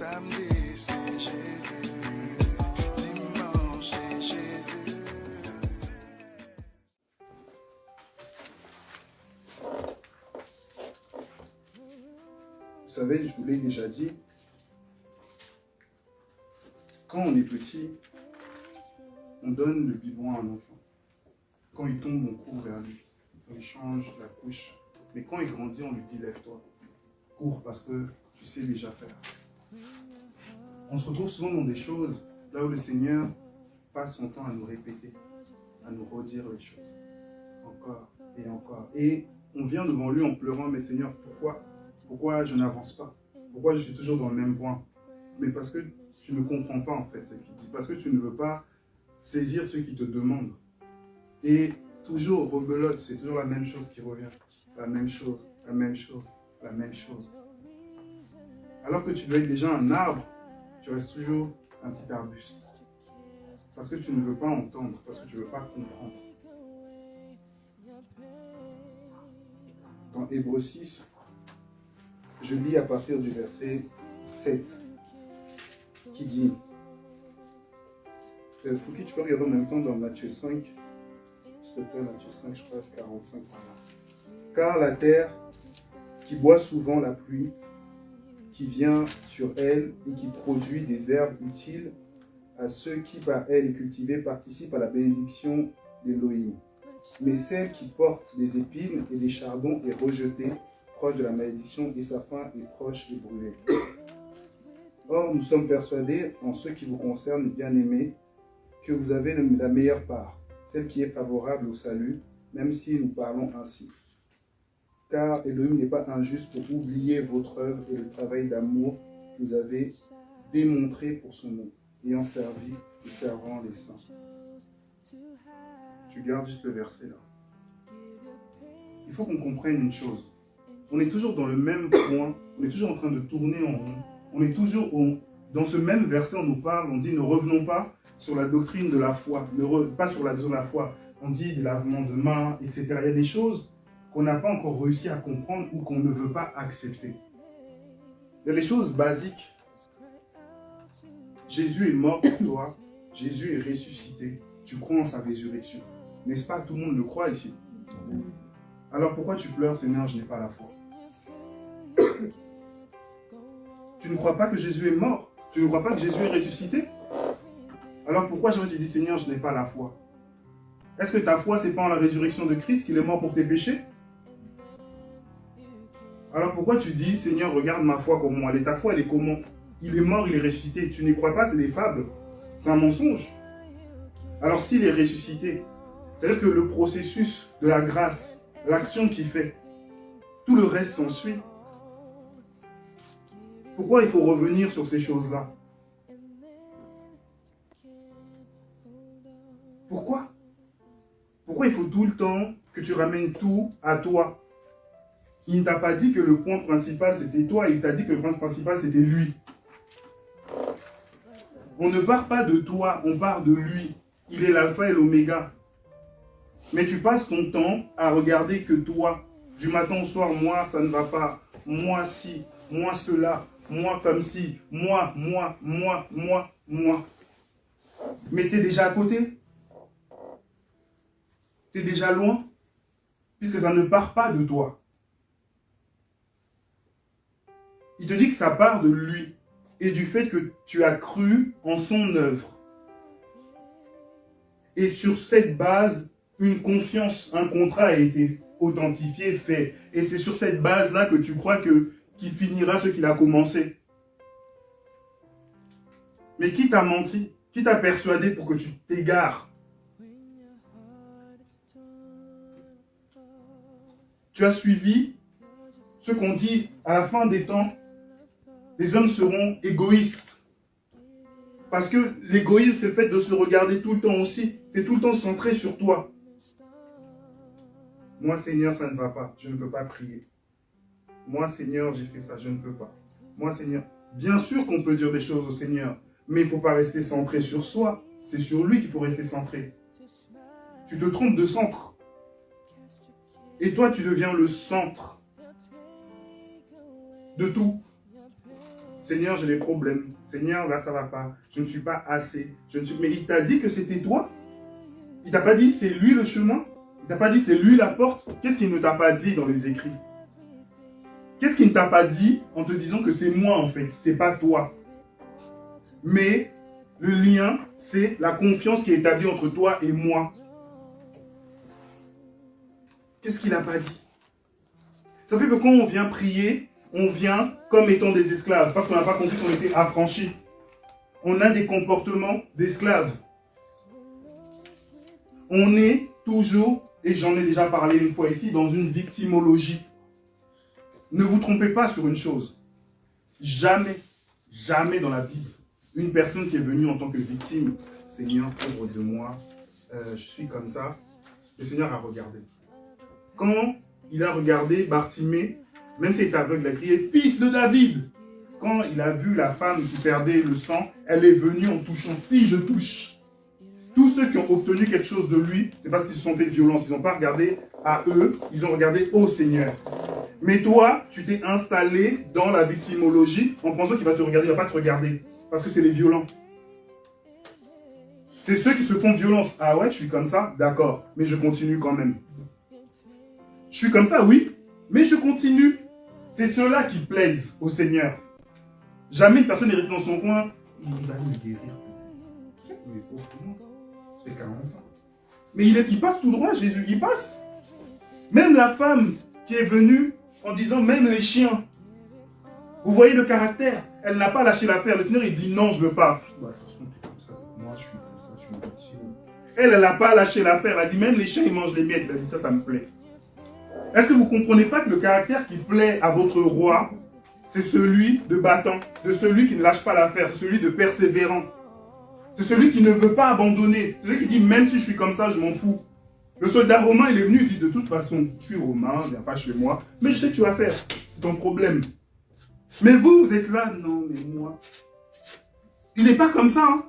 Samedi, c'est Jésus. Dimanche, c'est Jésus. Vous savez, je vous l'ai déjà dit, quand on est petit, on donne le biberon à un enfant. Quand il tombe, on court vers lui. On lui change la couche. Mais quand il grandit, on lui dit lève-toi. Cours parce que tu sais déjà faire. On se retrouve souvent dans des choses là où le Seigneur passe son temps à nous répéter, à nous redire les choses. Encore et encore. Et on vient devant lui en pleurant, mais Seigneur, pourquoi je n'avance pas? Pourquoi je suis toujours dans le même point? Mais parce que tu ne comprends pas en fait ce qu'il dit. Parce que tu ne veux pas saisir ce qu'il te demande. Et toujours rebelote, c'est toujours la même chose qui revient. La même chose, la même chose, la même chose. Alors que tu dois être déjà un arbre, tu restes toujours un petit arbuste. Parce que tu ne veux pas entendre, parce que tu ne veux pas comprendre. Dans Hébreux 6, je lis à partir du verset 7, qui dit, Fouki, tu peux regarder en même temps dans Matthieu 5, s'il te plaît, Matthieu 5, je crois, 45 par là. Car la terre qui boit souvent la pluie, qui vient sur elle et qui produit des herbes utiles à ceux qui par elle est cultivée participent à la bénédiction d'Élohim. Mais celle qui porte des épines et des chardons est rejetée, proche de la malédiction, et sa fin est proche et brûlée. Or, nous sommes persuadés, en ce qui vous concerne, bien-aimés, que vous avez la meilleure part, celle qui est favorable au salut, même si nous parlons ainsi. Car Elohim n'est pas injuste pour oublier votre œuvre et le travail d'amour que vous avez démontré pour son nom, ayant servi et servant les saints. Tu gardes juste le verset là. Il faut qu'on comprenne une chose. On est toujours dans le même point, on est toujours en train de tourner en rond. On est toujours dans ce même verset, on nous parle, on dit ne revenons pas sur la doctrine de la foi, pas sur la doctrine de la foi. On dit des lavements de mains, etc. Il y a des choses qu'on n'a pas encore réussi à comprendre ou qu'on ne veut pas accepter. Il y a des choses basiques. Jésus est mort pour toi, Jésus est ressuscité, tu crois en sa résurrection. N'est-ce pas? Tout le monde le croit ici. Alors pourquoi tu pleures, Seigneur, je n'ai pas la foi? Tu ne crois pas que Jésus est mort? Tu ne crois pas que Jésus est ressuscité? Alors pourquoi je te dis, Seigneur, je n'ai pas la foi? Est-ce que ta foi, ce n'est pas en la résurrection de Christ qu'il est mort pour tes péchés? Alors pourquoi tu dis, Seigneur, regarde ma foi comment elle est? Ta foi, elle est comment? Il est mort, il est ressuscité. Tu n'y crois pas, c'est des fables. C'est un mensonge. Alors s'il est ressuscité, c'est-à-dire que le processus de la grâce, l'action qu'il fait, tout le reste s'ensuit. Pourquoi il faut revenir sur ces choses-là? Pourquoi? Pourquoi il faut tout le temps que tu ramènes tout à toi? Il ne t'a pas dit que le point principal c'était toi, il t'a dit que le point principal c'était lui. On ne part pas de toi, on part de lui. Il est l'alpha et l'oméga. Mais tu passes ton temps à regarder que toi. Du matin au soir, moi ça ne va pas. Moi si, moi cela, moi comme si, moi. Mais tu es déjà à côté. Tu es déjà loin. Puisque ça ne part pas de toi. Il te dit que ça part de lui. Et du fait que tu as cru en son œuvre. Et sur cette base, une confiance, un contrat a été authentifié, fait. Et c'est sur cette base-là que tu crois qu'il finira ce qu'il a commencé. Mais qui t'a menti? Qui t'a persuadé pour que tu t'égares? Tu as suivi ce qu'on dit à la fin des temps. Les hommes seront égoïstes. Parce que l'égoïsme, c'est le fait de se regarder tout le temps aussi. Tu es tout le temps centré sur toi. Moi, Seigneur, ça ne va pas. Je ne peux pas prier. Moi, Seigneur, j'ai fait ça. Je ne peux pas. Moi, Seigneur. Bien sûr qu'on peut dire des choses au Seigneur. Mais il ne faut pas rester centré sur soi. C'est sur lui qu'il faut rester centré. Tu te trompes de centre. Et toi, tu deviens le centre de tout. Seigneur, j'ai des problèmes. Seigneur, là, ça va pas. Je ne suis pas assez. Mais il t'a dit que c'était toi. Il t'a pas dit c'est lui le chemin. Il t'a pas dit c'est lui la porte. Qu'est-ce qu'il ne t'a pas dit dans les écrits? Qu'est-ce qu'il ne t'a pas dit en te disant que c'est moi en fait, c'est pas toi? Mais le lien, c'est la confiance qui est établie entre toi et moi. Qu'est-ce qu'il n'a pas dit? Ça fait que quand on vient prier, on vient comme étant des esclaves, parce qu'on n'a pas compris qu'on était affranchis. On a des comportements d'esclaves. On est toujours, et j'en ai déjà parlé une fois ici, dans une victimologie. Ne vous trompez pas sur une chose. Jamais, jamais dans la Bible, une personne qui est venue en tant que victime, Seigneur, pauvre de moi, je suis comme ça, le Seigneur a regardé. Quand il a regardé Bartimée, même s'il était aveugle, il a crié « Fils de David !» Quand il a vu la femme qui perdait le sang, elle est venue en touchant. Si je touche. Tous ceux qui ont obtenu quelque chose de lui, c'est parce qu'ils se sont fait violence. Ils n'ont pas regardé à eux, ils ont regardé au Seigneur. Mais toi, tu t'es installé dans la victimologie en pensant qu'il va te regarder, il ne va pas te regarder. Parce que c'est les violents. C'est ceux qui se font violence. Ah ouais, je suis comme ça, d'accord, mais je continue quand même. Je suis comme ça, oui, mais je continue. C'est ceux-là qui plaisent au Seigneur. Jamais une personne n'est restée dans son coin. Il va me guérir. Mais pauvre moi, ça fait 40 ans. Mais il passe tout droit, Jésus, il passe. Même la femme qui est venue en disant même les chiens. Vous voyez le caractère. Elle n'a pas lâché l'affaire. Le Seigneur, il dit non, je ne veux pas. Bah, de toute façon, tu es comme ça. Moi, je suis comme ça, je suis victime. Elle n'a pas lâché l'affaire. Elle a dit même les chiens, ils mangent les miettes. Elle a dit ça me plaît. Est-ce que vous ne comprenez pas que le caractère qui plaît à votre roi, c'est celui de battant, de celui qui ne lâche pas l'affaire, celui de persévérant. C'est celui qui ne veut pas abandonner. C'est celui qui dit même si je suis comme ça, je m'en fous. Le soldat romain, il est venu, il dit de toute façon, je suis romain, viens pas chez moi, mais je sais que tu vas faire. C'est ton problème. Mais vous, vous êtes là, non, mais moi. Il n'est pas comme ça. Hein.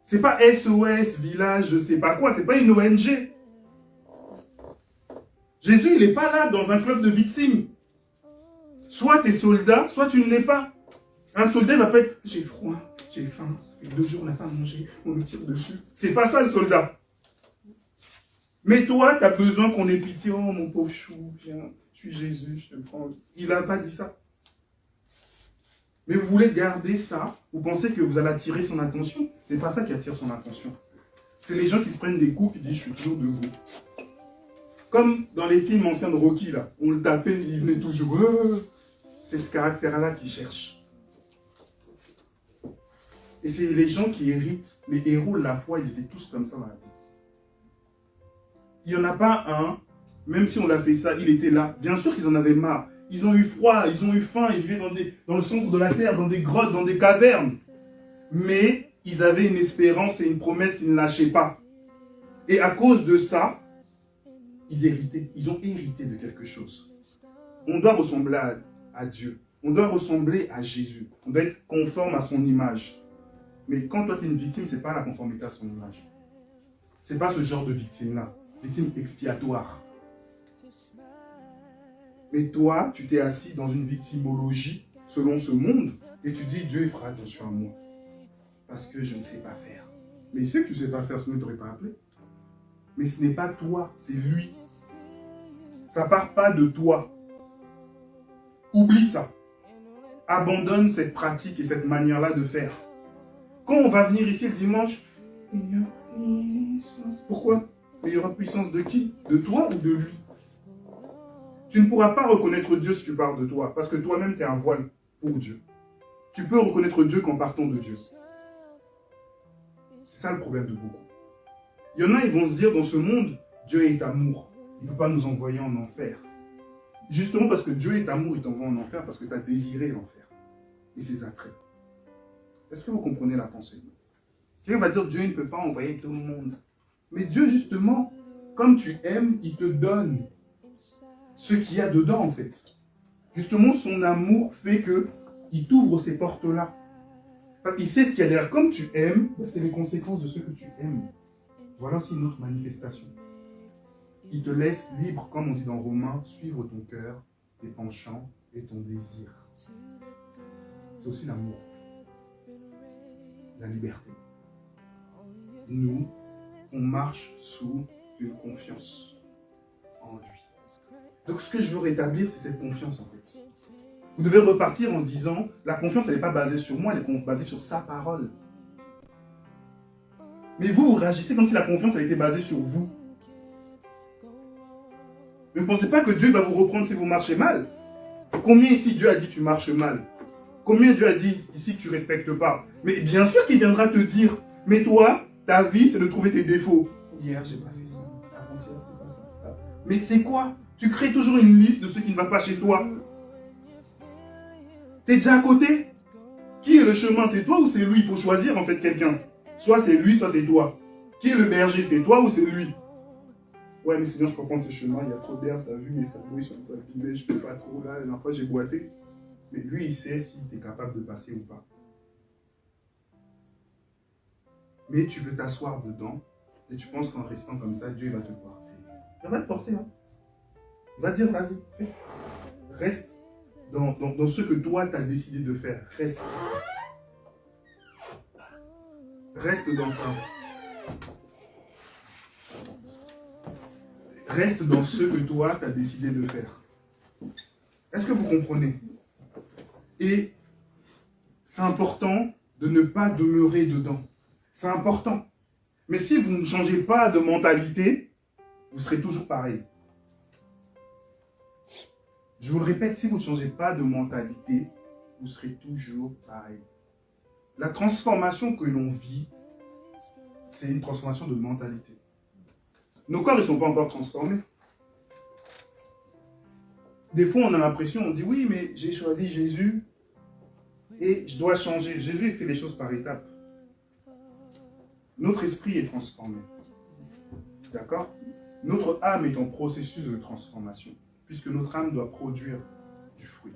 C'est pas SOS, village, je sais pas quoi, c'est pas une ONG. Jésus, il n'est pas là dans un club de victimes. Soit tu es soldat, soit tu ne l'es pas. Un soldat ne va pas être « j'ai froid, j'ai faim, ça fait 2 jours, on n'a pas mangé, on me tire dessus ». C'est pas ça le soldat. Mais toi, tu as besoin qu'on ait pitié. « Oh mon pauvre chou, viens, je suis Jésus, je te prends ». Il n'a pas dit ça. Mais vous voulez garder ça, vous pensez que vous allez attirer son attention. C'est pas ça qui attire son attention. C'est les gens qui se prennent des coups qui disent « je suis toujours debout ». Comme dans les films anciens de Rocky, là, on le tapait, il venait toujours. C'est ce caractère-là qu'il cherche. Et c'est les gens qui héritent, les héros de la foi, ils étaient tous comme ça dans la vie. Il n'y en a pas un, même si on l'a fait ça, il était là. Bien sûr qu'ils en avaient marre. Ils ont eu froid, ils ont eu faim, ils vivaient dans le centre de la terre, dans des grottes, dans des cavernes. Mais ils avaient une espérance et une promesse qu'ils ne lâchaient pas. Et à cause de ça, ils ont hérité de quelque chose. On doit ressembler à Dieu. On doit ressembler à Jésus. On doit être conforme à son image. Mais quand toi tu es une victime, ce n'est pas la conformité à son image. Ce n'est pas ce genre de victime-là. Victime expiatoire. Mais toi, tu t'es assis dans une victimologie selon ce monde et tu dis Dieu il fera attention à moi. Parce que je ne sais pas faire. Mais il sait que tu ne sais pas faire, sinon il ne t'aurait pas appelé. Mais ce n'est pas toi, c'est lui. Ça ne part pas de toi. Oublie ça. Abandonne cette pratique et cette manière-là de faire. Quand on va venir ici le dimanche, il y a puissance. Pourquoi? Mais il y aura puissance de qui? De toi ou de lui? Tu ne pourras pas reconnaître Dieu si tu pars de toi, parce que toi-même tu es un voile pour Dieu. Tu peux reconnaître Dieu qu'en partant de Dieu. C'est ça le problème de beaucoup. Il y en a, ils vont se dire dans ce monde, Dieu est amour. Il ne peut pas nous envoyer en enfer. Justement parce que Dieu est amour, il t'envoie en enfer parce que tu as désiré l'enfer et ses attraits. Est-ce que vous comprenez la pensée? Quelqu'un va dire Dieu ne peut pas envoyer tout le monde. Mais Dieu, justement, comme tu aimes, il te donne ce qu'il y a dedans, en fait. Justement, son amour fait qu'il t'ouvre ces portes-là. Il sait ce qu'il y a derrière. Comme tu aimes, c'est les conséquences de ce que tu aimes. Voilà aussi une autre manifestation. Il te laisse libre, comme on dit dans Romains, suivre ton cœur, tes penchants et ton désir. C'est aussi l'amour, la liberté. Nous, on marche sous une confiance en lui. Donc ce que je veux rétablir, c'est cette confiance en fait. Vous devez repartir en disant, la confiance, elle n'est pas basée sur moi, elle est basée sur sa parole. Mais vous réagissez comme si la confiance, elle était basée sur vous. Ne pensez pas que Dieu va vous reprendre si vous marchez mal. Combien ici Dieu a dit tu marches mal? Combien Dieu a dit ici que tu ne respectes pas? Mais bien sûr qu'il viendra te dire, mais toi, ta vie, c'est de trouver tes défauts. Hier, j'ai pas fait ça. Avant-hier, c'est pas ça. Mais c'est quoi? Tu crées toujours une liste de ce qui ne va pas chez toi. T'es déjà à côté? Qui est le chemin? C'est toi ou c'est lui? Il faut choisir en fait quelqu'un. Soit c'est lui, soit c'est toi. Qui est le berger? C'est toi ou c'est lui? Ouais, mais Seigneur, je comprends tes chemins, il y a trop d'herbe, t'as vu, mes sabots, ils sont un peu abîmés, je peux pas trop là. La dernière fois, j'ai boité. Mais lui, il sait si tu es capable de passer ou pas. Mais tu veux t'asseoir dedans et tu penses qu'en restant comme ça, Dieu va te porter. Il va te porter, hein. Il va te dire, vas-y, fais. Reste dans ce que toi, tu as décidé de faire. Reste. Reste dans ça. Reste dans ce que toi, tu as décidé de faire. Est-ce que vous comprenez? Et c'est important de ne pas demeurer dedans. C'est important. Mais si vous ne changez pas de mentalité, vous serez toujours pareil. Je vous le répète, si vous ne changez pas de mentalité, vous serez toujours pareil. La transformation que l'on vit, c'est une transformation de mentalité. Nos corps ne sont pas encore transformés. Des fois, on a l'impression, on dit oui, mais j'ai choisi Jésus et je dois changer. Jésus, il fait les choses par étapes. Notre esprit est transformé. D'accord? Notre âme est en processus de transformation, puisque notre âme doit produire du fruit.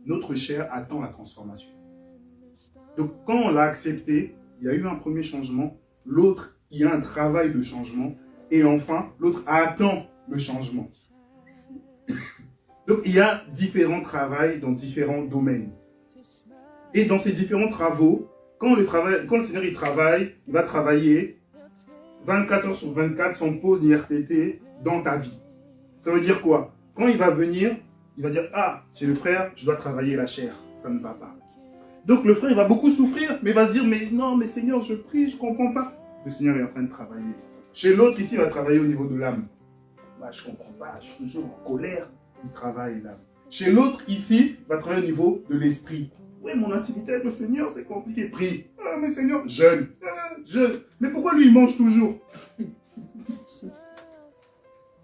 Notre chair attend la transformation. Donc, quand on l'a accepté, il y a eu un premier changement, l'autre, il y a un travail de changement, et enfin, l'autre attend le changement. Donc, il y a différents travails dans différents domaines. Et dans ces différents travaux, quand le Seigneur il travaille, il va travailler 24 heures sur 24 sans pause ni RTT dans ta vie. Ça veut dire quoi? Quand il va venir, il va dire, ah, chez le frère, je dois travailler la chair, ça ne va pas. Donc le frère, il va beaucoup souffrir, mais il va se dire, mais non, mais Seigneur, je prie, je ne comprends pas. Le Seigneur est en train de travailler. Chez l'autre, ici, il va travailler au niveau de l'âme. Bah, je ne comprends pas, je suis toujours en colère, il travaille l'âme. Chez l'autre, ici, il va travailler au niveau de l'esprit. Oui, mon intimité avec le Seigneur, c'est compliqué. Prie. Ah, mais Seigneur, jeûne. Jeûne. Mais pourquoi lui, il mange toujours?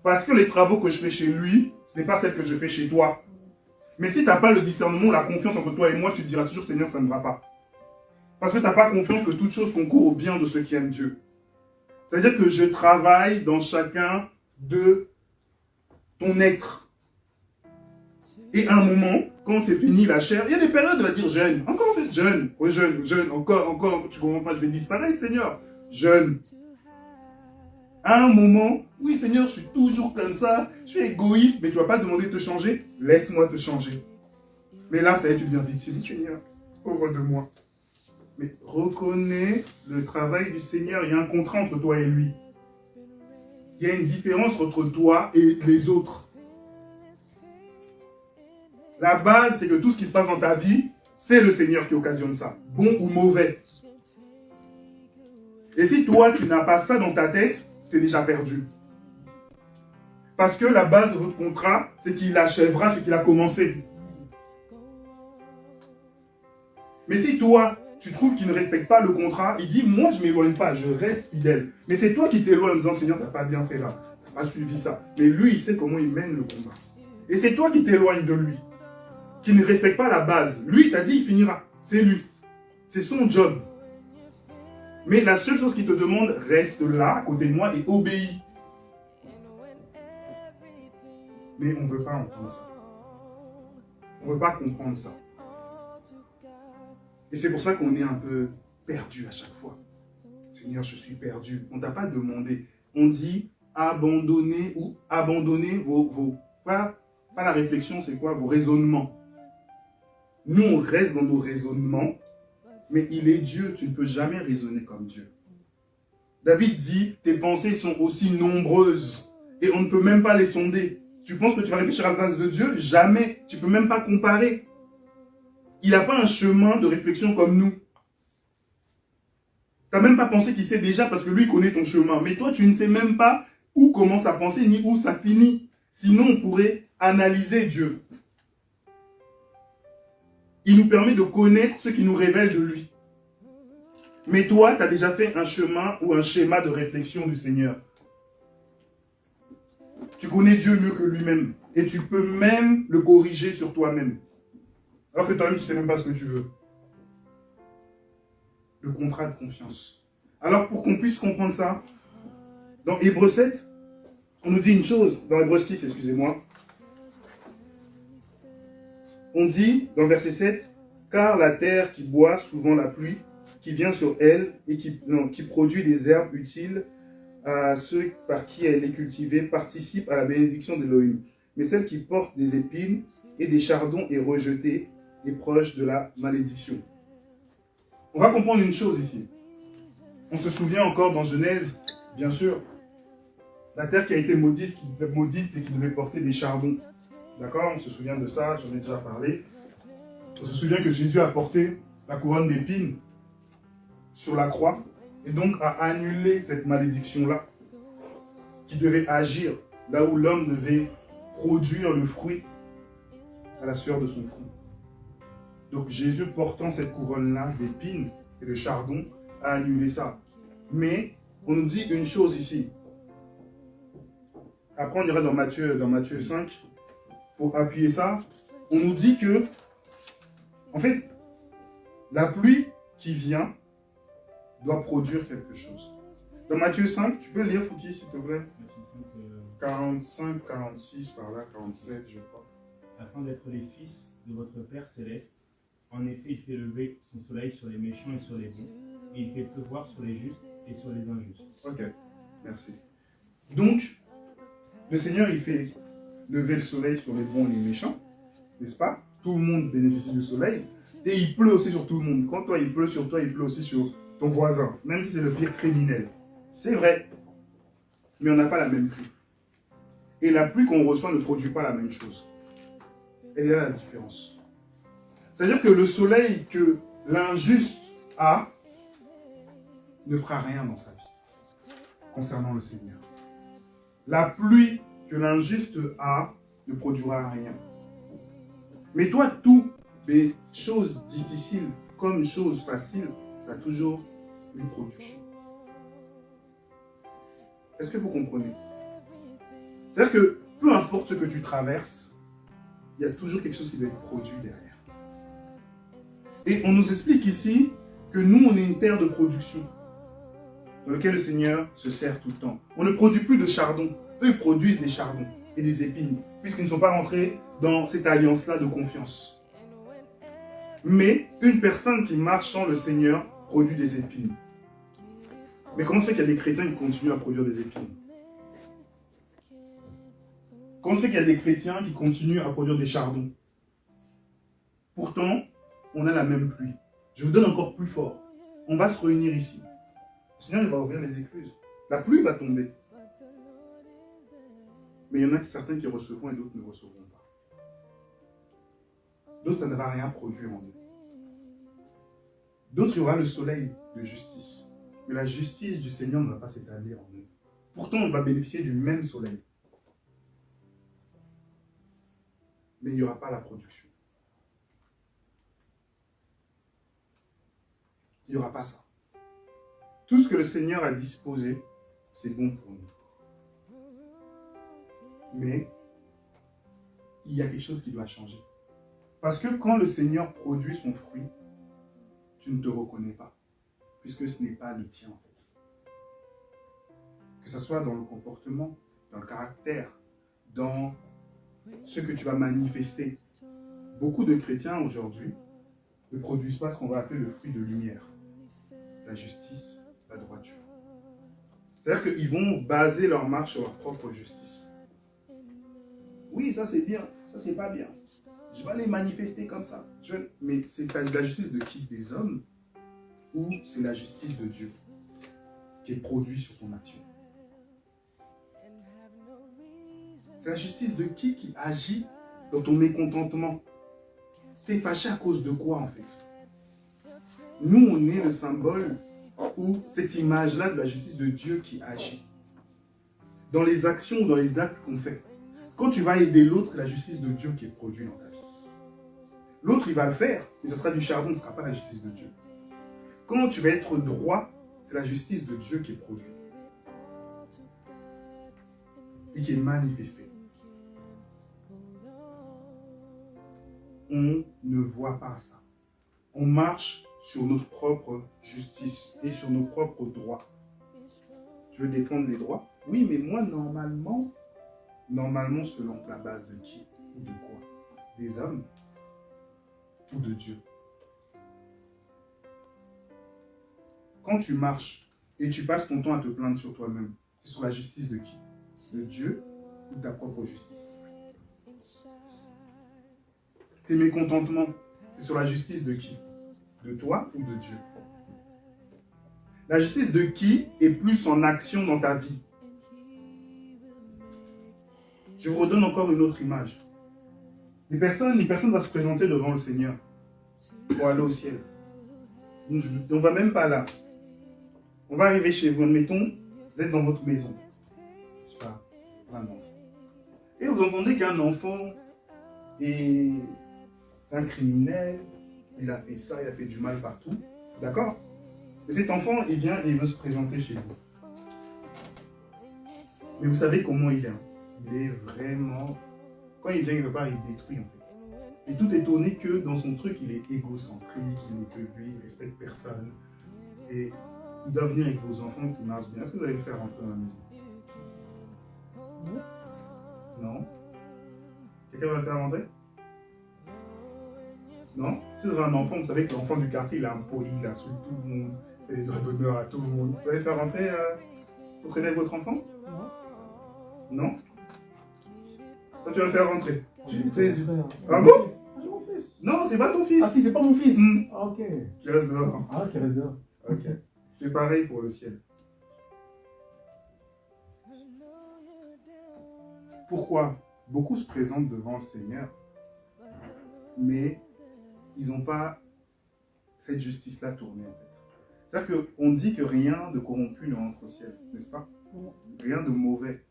Parce que les travaux que je fais chez lui, ce n'est pas celles que je fais chez toi. Mais si tu n'as pas le discernement, la confiance entre toi et moi, tu te diras toujours, Seigneur, ça ne va pas. Parce que tu n'as pas confiance que toute chose concourt au bien de ceux qui aiment Dieu. C'est-à-dire que je travaille dans chacun de ton être. Et à un moment, quand c'est fini la chair, il y a des périodes où on va dire jeûne. Encore jeûne, jeûne, jeûne, encore, tu comprends pas, je vais disparaître, Seigneur. Jeûne. À un moment, oui Seigneur, je suis toujours comme ça, je suis égoïste, mais tu ne vas pas demander de te changer, laisse-moi te changer. Mais là, ça y est, tu deviens victime, Seigneur, pauvre de moi. Mais reconnais le travail du Seigneur, il y a un contrat entre toi et lui. Il y a une différence entre toi et les autres. La base, c'est que tout ce qui se passe dans ta vie, c'est le Seigneur qui occasionne ça, bon ou mauvais. Et si toi, tu n'as pas ça dans ta tête, tu es déjà perdu. Parce que la base de votre contrat, c'est qu'il achèvera ce qu'il a commencé. Mais si toi, tu trouves qu'il ne respecte pas le contrat, il dit, moi, je ne m'éloigne pas, je reste fidèle. Mais c'est toi qui t'éloignes en disant, Seigneur, tu n'as pas bien fait là, tu n'as pas suivi ça. Mais lui, il sait comment il mène le combat. Et c'est toi qui t'éloignes de lui, qui ne respecte pas la base. Lui, il t'a dit, il finira. C'est lui. C'est son job. Mais la seule chose qu'il te demande, reste là, à côté de moi, et obéis. Mais on ne veut pas entendre ça. On ne veut pas comprendre ça. Et c'est pour ça qu'on est un peu perdu à chaque fois. Seigneur, je suis perdu. On ne t'a pas demandé. On dit abandonner ou abandonner pas Pas la réflexion, c'est quoi? Vos raisonnements. Nous, on reste dans nos raisonnements, mais il est Dieu, tu ne peux jamais raisonner comme Dieu. David dit, tes pensées sont aussi nombreuses et on ne peut même pas les sonder. Tu penses que tu vas réfléchir à la place de Dieu? Jamais. Tu ne peux même pas comparer. Il n'a pas un chemin de réflexion comme nous. Tu n'as même pas pensé qu'il sait déjà parce que lui connaît ton chemin. Mais toi, tu ne sais même pas où commence sa pensée ni où ça finit. Sinon, on pourrait analyser Dieu. Il nous permet de connaître ce qui nous révèle de lui. Mais toi, tu as déjà fait un chemin ou un schéma de réflexion du Seigneur. Tu connais Dieu mieux que lui-même. Et tu peux même le corriger sur toi-même. Alors que toi-même, tu ne sais même pas ce que tu veux. Le contrat de confiance. Alors, pour qu'on puisse comprendre ça, dans Hébreux 7, on nous dit une chose. Dans Hébreux 6, excusez-moi. On dit, dans le verset 7, « Car la terre qui boit souvent la pluie, qui vient sur elle et qui produit des herbes utiles à ceux par qui elle est cultivée, participe à la bénédiction d'Élohim. Mais celle qui porte des épines et des chardons est rejetée et proche de la malédiction. » On va comprendre une chose ici. On se souvient encore dans Genèse, bien sûr, la terre qui a été maudite et qui devait porter des chardons. D'accord? On se souvient de ça, j'en ai déjà parlé. On se souvient que Jésus a porté la couronne d'épines sur la croix et donc a annulé cette malédiction-là qui devait agir là où l'homme devait produire le fruit à la sueur de son front. Donc Jésus portant cette couronne-là d'épines et de chardon a annulé ça. Mais on nous dit une chose ici. Après on ira dans Matthieu 5. Pour appuyer ça, on nous dit que, en fait, la pluie qui vient doit produire quelque chose. Dans Matthieu 5, tu peux lire, Fouki, s'il te plaît? 45, 46, par là, 47, je crois. Afin d'être les fils de votre Père céleste, en effet, il fait lever son soleil sur les méchants et sur les bons, et il fait pleuvoir sur les justes et sur les injustes. Ok, merci. Donc, le Seigneur, il fait lever le soleil sur les bons et les méchants, n'est-ce pas? Tout le monde bénéficie du soleil, et il pleut aussi sur tout le monde. Quand toi, il pleut sur toi, il pleut aussi sur ton voisin, même si c'est le pire criminel. C'est vrai, mais on n'a pas la même pluie. Et la pluie qu'on reçoit ne produit pas la même chose. Et il y a la différence. C'est-à-dire que le soleil que l'injuste a ne fera rien dans sa vie, concernant le Seigneur. La pluie que l'injuste a ne produira rien. Mais toi, tout, les choses difficiles comme choses faciles, ça a toujours une production. Est-ce que vous comprenez? C'est-à-dire que peu importe ce que tu traverses, il y a toujours quelque chose qui doit être produit derrière. Et on nous explique ici que nous, on est une terre de production dans laquelle le Seigneur se sert tout le temps. On ne produit plus de chardon. Eux produisent des chardons et des épines, puisqu'ils ne sont pas rentrés dans cette alliance-là de confiance. Mais une personne qui marche sans le Seigneur produit des épines. Mais comment se fait qu'il y a des chrétiens qui continuent à produire des épines? Comment se fait qu'il y a des chrétiens qui continuent à produire des chardons? Pourtant, on a la même pluie. Je vous donne encore plus fort. On va se réunir ici. Le Seigneur il va ouvrir les écluses. La pluie va tomber. Mais il y en a certains qui recevront et d'autres ne recevront pas. D'autres, ça ne va rien produire en eux. D'autres, il y aura le soleil de justice. Mais la justice du Seigneur ne va pas s'établir en eux. Pourtant, on va bénéficier du même soleil. Mais il n'y aura pas la production. Il n'y aura pas ça. Tout ce que le Seigneur a disposé, c'est bon pour nous. Mais il y a quelque chose qui doit changer. Parce que quand le Seigneur produit son fruit, tu ne te reconnais pas. Puisque ce n'est pas le tien en fait. Que ce soit dans le comportement, dans le caractère, dans ce que tu vas manifester. Beaucoup de chrétiens aujourd'hui ne produisent pas ce qu'on va appeler le fruit de lumière. La justice, la droiture. C'est-à-dire qu'ils vont baser leur marche sur leur propre justice. Oui, ça c'est bien. Ça, c'est pas bien. Je vais aller manifester comme ça. Mais c'est la justice de qui? Des hommes? Ou c'est la justice de Dieu qui est produite sur ton action? C'est la justice de qui agit dans ton mécontentement? Tu es fâché à cause de quoi en fait? Nous, on est le symbole ou cette image-là de la justice de Dieu qui agit. Dans les actions ou dans les actes qu'on fait. Quand tu vas aider l'autre, c'est la justice de Dieu qui est produite dans ta vie. L'autre, il va le faire, mais ce sera du charbon, ce ne sera pas la justice de Dieu. Quand tu vas être droit, c'est la justice de Dieu qui est produite. Et qui est manifestée. On ne voit pas ça. On marche sur notre propre justice et sur nos propres droits. Tu veux défendre les droits? Oui, mais moi, normalement selon la base de qui ou de quoi? Des hommes ou de Dieu? Quand tu marches et tu passes ton temps à te plaindre sur toi-même, c'est sur la justice de qui? De Dieu ou de ta propre justice? Tes mécontentements, c'est sur la justice de qui? De toi ou de Dieu? La justice de qui est plus en action dans ta vie? Je vous redonne encore une autre image. Une personne va se présenter devant le Seigneur pour aller au ciel. On ne va même pas là. On va arriver chez vous. Admettons, vous êtes dans votre maison. Je sais pas, c'est plein d'enfants. Et vous entendez qu'un enfant c'est un criminel, il a fait ça, il a fait du mal partout. D'accord? Et cet enfant, il vient et il veut se présenter chez vous. Mais vous savez comment il est. Il est vraiment... Quand il vient quelque part, il détruit en fait. Et tout est tourné que dans son truc, il est égocentrique, il n'est que lui, il ne respecte personne. Et il doit venir avec vos enfants qui marchent bien. Est-ce que vous allez le faire rentrer dans la maison? Non? Quelqu'un va le faire rentrer? Non? Si vous avez un enfant, vous savez que l'enfant du quartier, il est impoli, il insulte tout le monde, il fait des doigts d'honneur à tout le monde. Vous allez le faire rentrer pour traîner avec votre enfant? Non? Non? Toi, tu vas le faire rentrer. Tu hésites. Ah bon? Non, c'est pas ton fils. Ah si, c'est pas mon fils. Ah ok. Qui reste dehors. Ah qui reste dehors. Ok. C'est pareil pour le ciel. Pourquoi? Beaucoup se présentent devant le Seigneur, mais ils n'ont pas cette justice-là tournée en fait. C'est-à-dire qu'on dit que rien de corrompu ne rentre au ciel, n'est-ce pas? Rien de mauvais.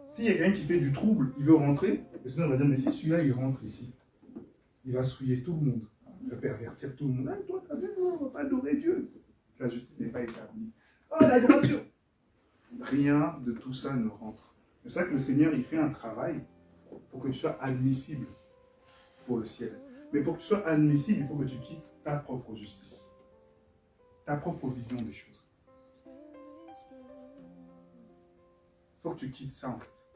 S'il y a quelqu'un qui fait du trouble, il veut rentrer, le Seigneur va dire, mais si celui-là il rentre ici, il va souiller tout le monde, il va pervertir tout le monde. Ah, toi, t'as vu, on ne va pas adorer Dieu. La justice n'est pas établie. Oh, la droiture! Rien de tout ça ne rentre. C'est ça que le Seigneur, il fait un travail pour que tu sois admissible pour le ciel. Mais pour que tu sois admissible, il faut que tu quittes ta propre justice, ta propre vision des choses. Il faut que tu quittes ça en fait.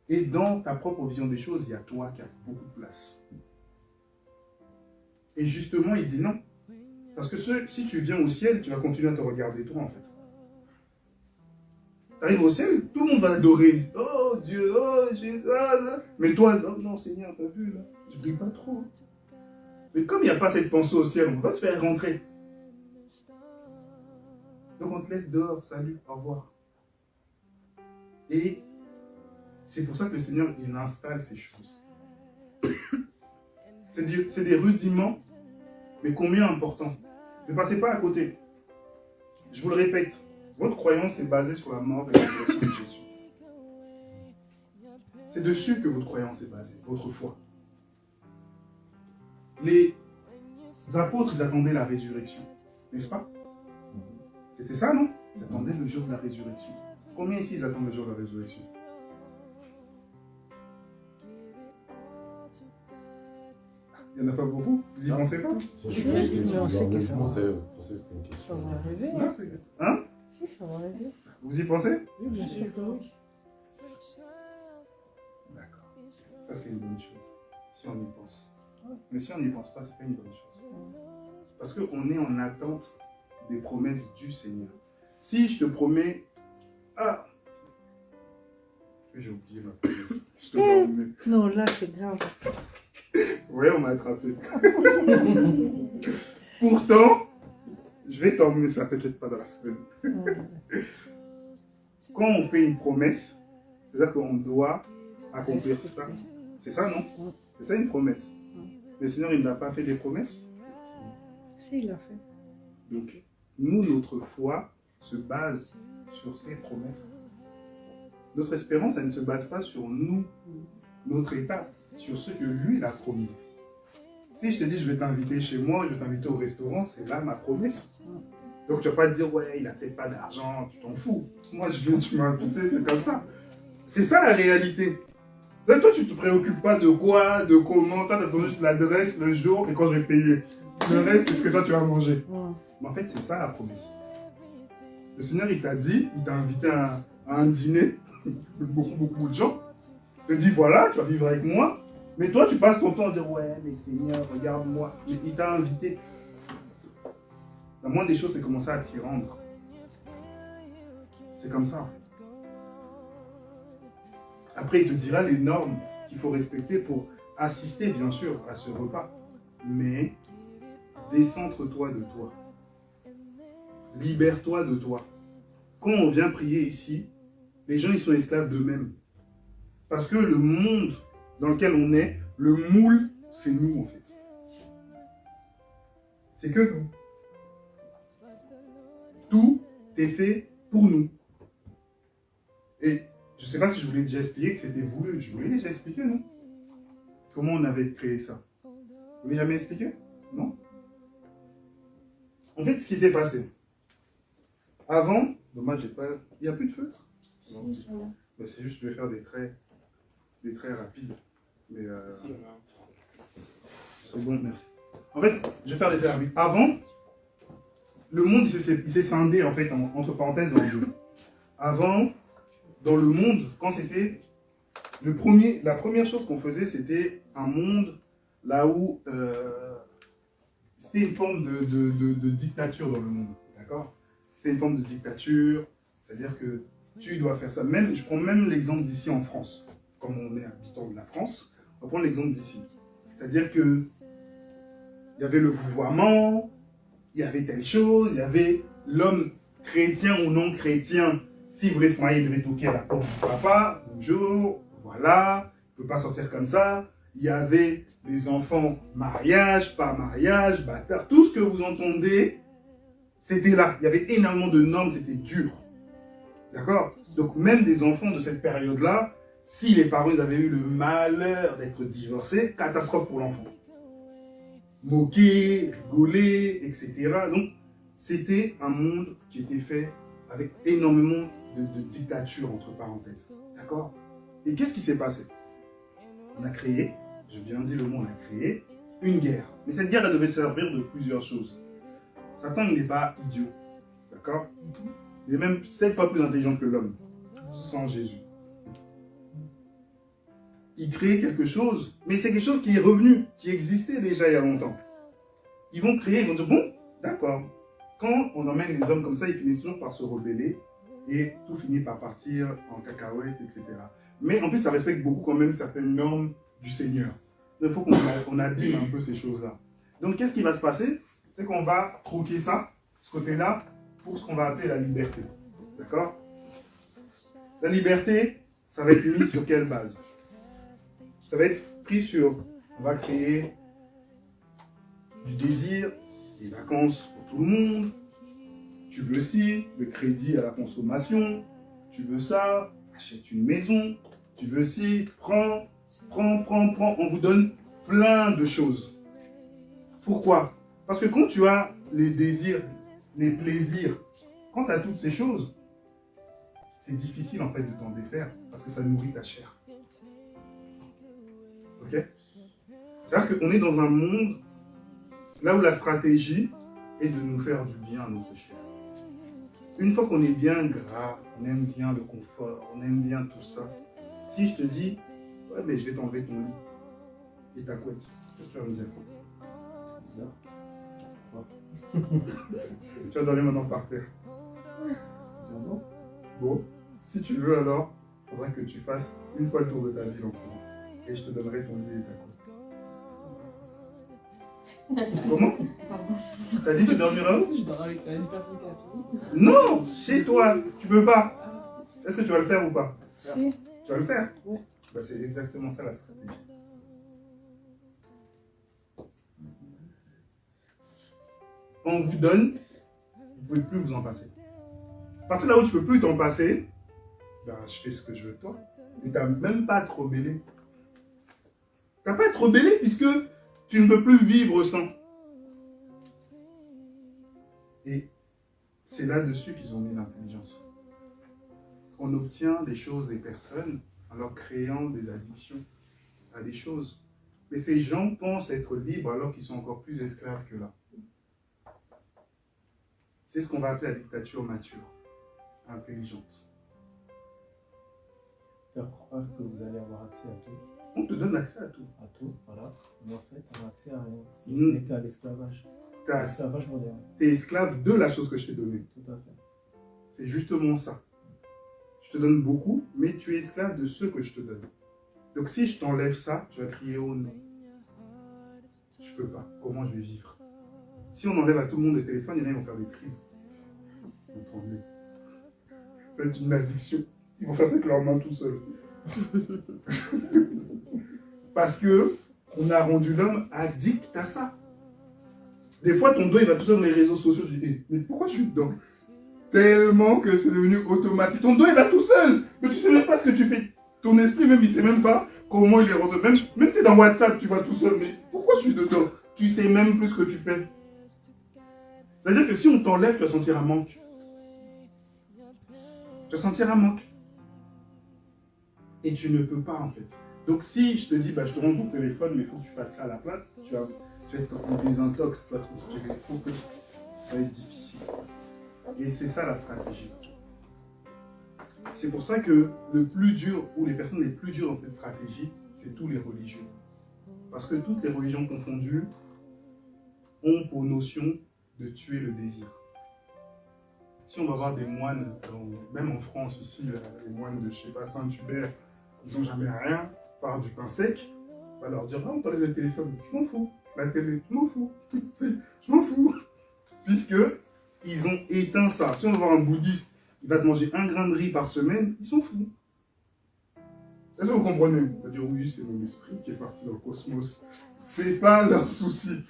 Et dans ta propre vision des choses, il y a toi qui as beaucoup de place. Et justement, il dit non. Parce que si tu viens au ciel, tu vas continuer à te regarder toi en fait. Tu arrives au ciel, tout le monde va adorer. Oh Dieu, oh Jésus. Mais toi, oh non Seigneur, t'as vu là, je brille pas trop. Mais comme il n'y a pas cette pensée au ciel, on ne peut pas te faire rentrer. Donc on te laisse dehors, salut, au revoir. Et c'est pour ça que le Seigneur, il installe ces choses. C'est des rudiments, mais combien importants. Ne passez pas à côté. Je vous le répète, votre croyance est basée sur la mort et la résurrection de Jésus. C'est dessus que votre croyance est basée, votre foi. Les apôtres, ils attendaient la résurrection, n'est-ce pas? C'était ça, non? Ils attendaient le jour de la résurrection. Combien ici, ils attendent le jour de la résurrection? Il n'y en a pas beaucoup? Vous y pensez pas? C'était une question. Non, hein? Si, ça va arriver. Vous y pensez? Oui, bien sûr que oui. D'accord. Ça, c'est une bonne chose. Si on y pense. Mais si on n'y pense pas, ce n'est pas une bonne chose. Parce qu'on est en attente des promesses du Seigneur. Si je te promets, J'ai oublié ma promesse. Je te dois emmener. Non, là, c'est grave. Ouais, on m'a attrapé. Pourtant, je vais t'emmener ça, t'inquiète pas, dans la semaine. Quand on fait une promesse, c'est-à-dire qu'on doit accomplir ça. C'est ça, non? C'est ça une promesse. Le Seigneur, il n'a pas fait des promesses. Si, il l'a fait. Donc, nous, notre foi se base sur ces promesses. Notre espérance, elle ne se base pas sur nous, notre état, sur ce que lui, il a promis. Si je te dis, je vais t'inviter chez moi, je vais t'inviter au restaurant, c'est là ma promesse. Donc, tu ne vas pas te dire, ouais, il n'a peut-être pas d'argent, tu t'en fous. Moi, je viens, tu m'as invité, c'est comme ça. C'est ça la réalité. Toi, tu ne te préoccupes pas de quoi, de comment, toi, tu attends juste l'adresse, le jour et quand je vais payer. Le reste, c'est ce que toi, tu vas manger. Mais en fait, c'est ça la promesse. Le Seigneur, il t'a dit, il t'a invité à un dîner, beaucoup de gens. Il te dit, voilà, tu vas vivre avec moi. Mais toi, tu passes ton temps à dire, ouais, mais Seigneur, regarde-moi. Il t'a invité. La moindre des choses, c'est commencer à t'y rendre. C'est comme ça. Après, il te dira les normes qu'il faut respecter pour assister, bien sûr, à ce repas. Mais décentre-toi de toi. Libère-toi de toi. Quand on vient prier ici, les gens, ils sont esclaves d'eux-mêmes. Parce que le monde dans lequel on est, le moule, c'est nous, en fait. C'est que nous. Tout est fait pour nous. Et je ne sais pas si je vous l'ai déjà expliqué que c'était voulu. Je vous l'ai déjà expliqué, non? Comment on avait créé ça? Vous l'avez jamais expliqué? Non? En fait, ce qui s'est passé. Avant, dommage, j'ai pas... Il n'y a plus de feutre? Non. Ben, c'est juste, je vais faire des traits rapides. Mais c'est bon, merci. En fait, je vais faire des traits rapides. Avant, le monde, il s'est scindé, en fait, entre parenthèses, en deux. Avant, dans le monde, quand c'était... La première chose qu'on faisait, c'était un monde là où c'était une forme de dictature dans le monde. D'accord? C'est une forme de dictature, c'est-à-dire que tu dois faire ça. Même, je prends même l'exemple d'ici en France. Comme on est habitant de la France, on va prendre l'exemple d'ici. C'est-à-dire que il y avait le vouvoiement, il y avait telle chose, il y avait l'homme chrétien ou non chrétien. S'il voulait se marier, il devait toquer à la porte du papa. Bonjour, voilà, il ne peut pas sortir comme ça. Il y avait les enfants, mariage, pas mariage, bâtard. Tout ce que vous entendez, c'était là. Il y avait énormément de normes, c'était dur. D'accord? Donc même des enfants de cette période-là, si les parents avaient eu le malheur d'être divorcés, catastrophe pour l'enfant. Moquer, rigoler, etc. Donc c'était un monde qui était fait avec énormément de dictature, entre parenthèses. D'accord? Et qu'est-ce qui s'est passé? On a créé, j'ai bien dit le mot, on a créé une guerre. Mais cette guerre, elle devait servir de plusieurs choses. Satan, il n'est pas idiot. D'accord? Il est même 7 fois plus intelligent que l'homme, sans Jésus. Ils créent quelque chose, mais c'est quelque chose qui est revenu, qui existait déjà il y a longtemps. Ils vont créer, ils vont dire, bon, d'accord. Quand on emmène les hommes comme ça, ils finissent toujours par se rebeller et tout finit par partir en cacahuète, etc. Mais en plus, ça respecte beaucoup quand même certaines normes du Seigneur. Il faut qu'on abîme un peu ces choses-là. Donc, qu'est-ce qui va se passer? C'est qu'on va troquer ça, ce côté-là, pour ce qu'on va appeler la liberté. D'accord? La liberté, ça va être mis sur quelle base? Ça va être pris sur, on va créer du désir, des vacances pour tout le monde. Tu veux ci, le crédit à la consommation. Tu veux ça, achète une maison. Tu veux ci, prends. On vous donne plein de choses. Pourquoi? Parce que quand tu as les désirs, les plaisirs, quand tu as toutes ces choses, c'est difficile en fait de t'en défaire parce que ça nourrit ta chair. Ok? C'est-à-dire qu'on est dans un monde là où la stratégie est de nous faire du bien à notre chair. Une fois qu'on est bien gras, on aime bien le confort, on aime bien tout ça. Si je te dis, ouais, mais je vais t'enlever ton lit et ta couette, qu'est-ce que tu vas me dire? Tu vas dormir maintenant par terre. Bon, si tu veux alors, faudra que tu fasses une fois le tour de ta ville en courant. Et je te donnerai ton lit et ta côte. Comment? Pardon. T'as dit que tu dormiras où? Je dors avec une personne qui a tout. Non, chez toi, tu peux pas. Est-ce que tu vas le faire ou pas? Si. Tu vas le faire? Ouais. Bah, c'est exactement ça la stratégie. On vous donne, vous ne pouvez plus vous en passer. À partir de là où tu ne peux plus t'en passer, ben, je fais ce que je veux de toi. Et tu n'as même pas à te rebeller. Tu n'as pas à te rebeller puisque tu ne peux plus vivre sans. Et c'est là-dessus qu'ils ont mis l'intelligence. On obtient des choses des personnes en leur créant des addictions à des choses. Mais ces gens pensent être libres alors qu'ils sont encore plus esclaves que là. C'est ce qu'on va appeler la dictature mature, intelligente. Faire croire que vous allez avoir accès à tout. On te donne accès à tout. À tout, voilà. Mais en fait, tu n'as accès à rien. Si Mm. ce n'est qu'à l'esclavage. L'esclavage moderne. Tu es esclave de la chose que je t'ai donnée. Tout à fait. C'est justement ça. Je te donne beaucoup, mais tu es esclave de ce que je te donne. Donc si je t'enlève ça, tu vas crier oh non. Je peux pas. Comment je vais vivre? Si on enlève à tout le monde le téléphone, il y en a qui vont faire des crises. Ils vont trembler. Ça va être une addiction. Ils vont faire ça avec leurs mains tout seuls. Parce que on a rendu l'homme addict à ça. Des fois, ton dos, il va tout seul dans les réseaux sociaux. Tu dis, mais pourquoi je suis dedans? Tellement que c'est devenu automatique. Ton dos, il va tout seul. Mais tu sais même pas ce que tu fais. Ton esprit, même, il sait même pas comment il est rentré. Même si c'est dans WhatsApp, tu vas tout seul. Mais pourquoi je suis dedans? Tu sais même plus ce que tu fais. C'est-à-dire que si on t'enlève, tu vas sentir un manque. Tu vas sentir un manque. Et tu ne peux pas, en fait. Donc, si je te dis, bah, je te rends ton téléphone, mais il faut que tu fasses ça à la place, tu vas être en désintox, tu vas transpirer. Il faut que ça va être difficile. Et c'est ça la stratégie. C'est pour ça que le plus dur, ou les personnes les plus dures dans cette stratégie, c'est tous les religieux. Parce que toutes les religions confondues ont pour notion de tuer le désir. Si on va voir des moines, même en France ici, là, les moines de, je sais pas, Saint-Hubert, ils n'ont jamais rien, par du pain sec, on va leur dire, ah, on t'enlève le téléphone, je m'en fous, la télé, je m'en fous, je m'en fous, puisque ils ont éteint ça. Si on va voir un bouddhiste, il va te manger un grain de riz par semaine, ils s'en foutent. Est-ce que vous comprenez? On va dire, oui, c'est mon esprit qui est parti dans le cosmos. C'est pas leur souci.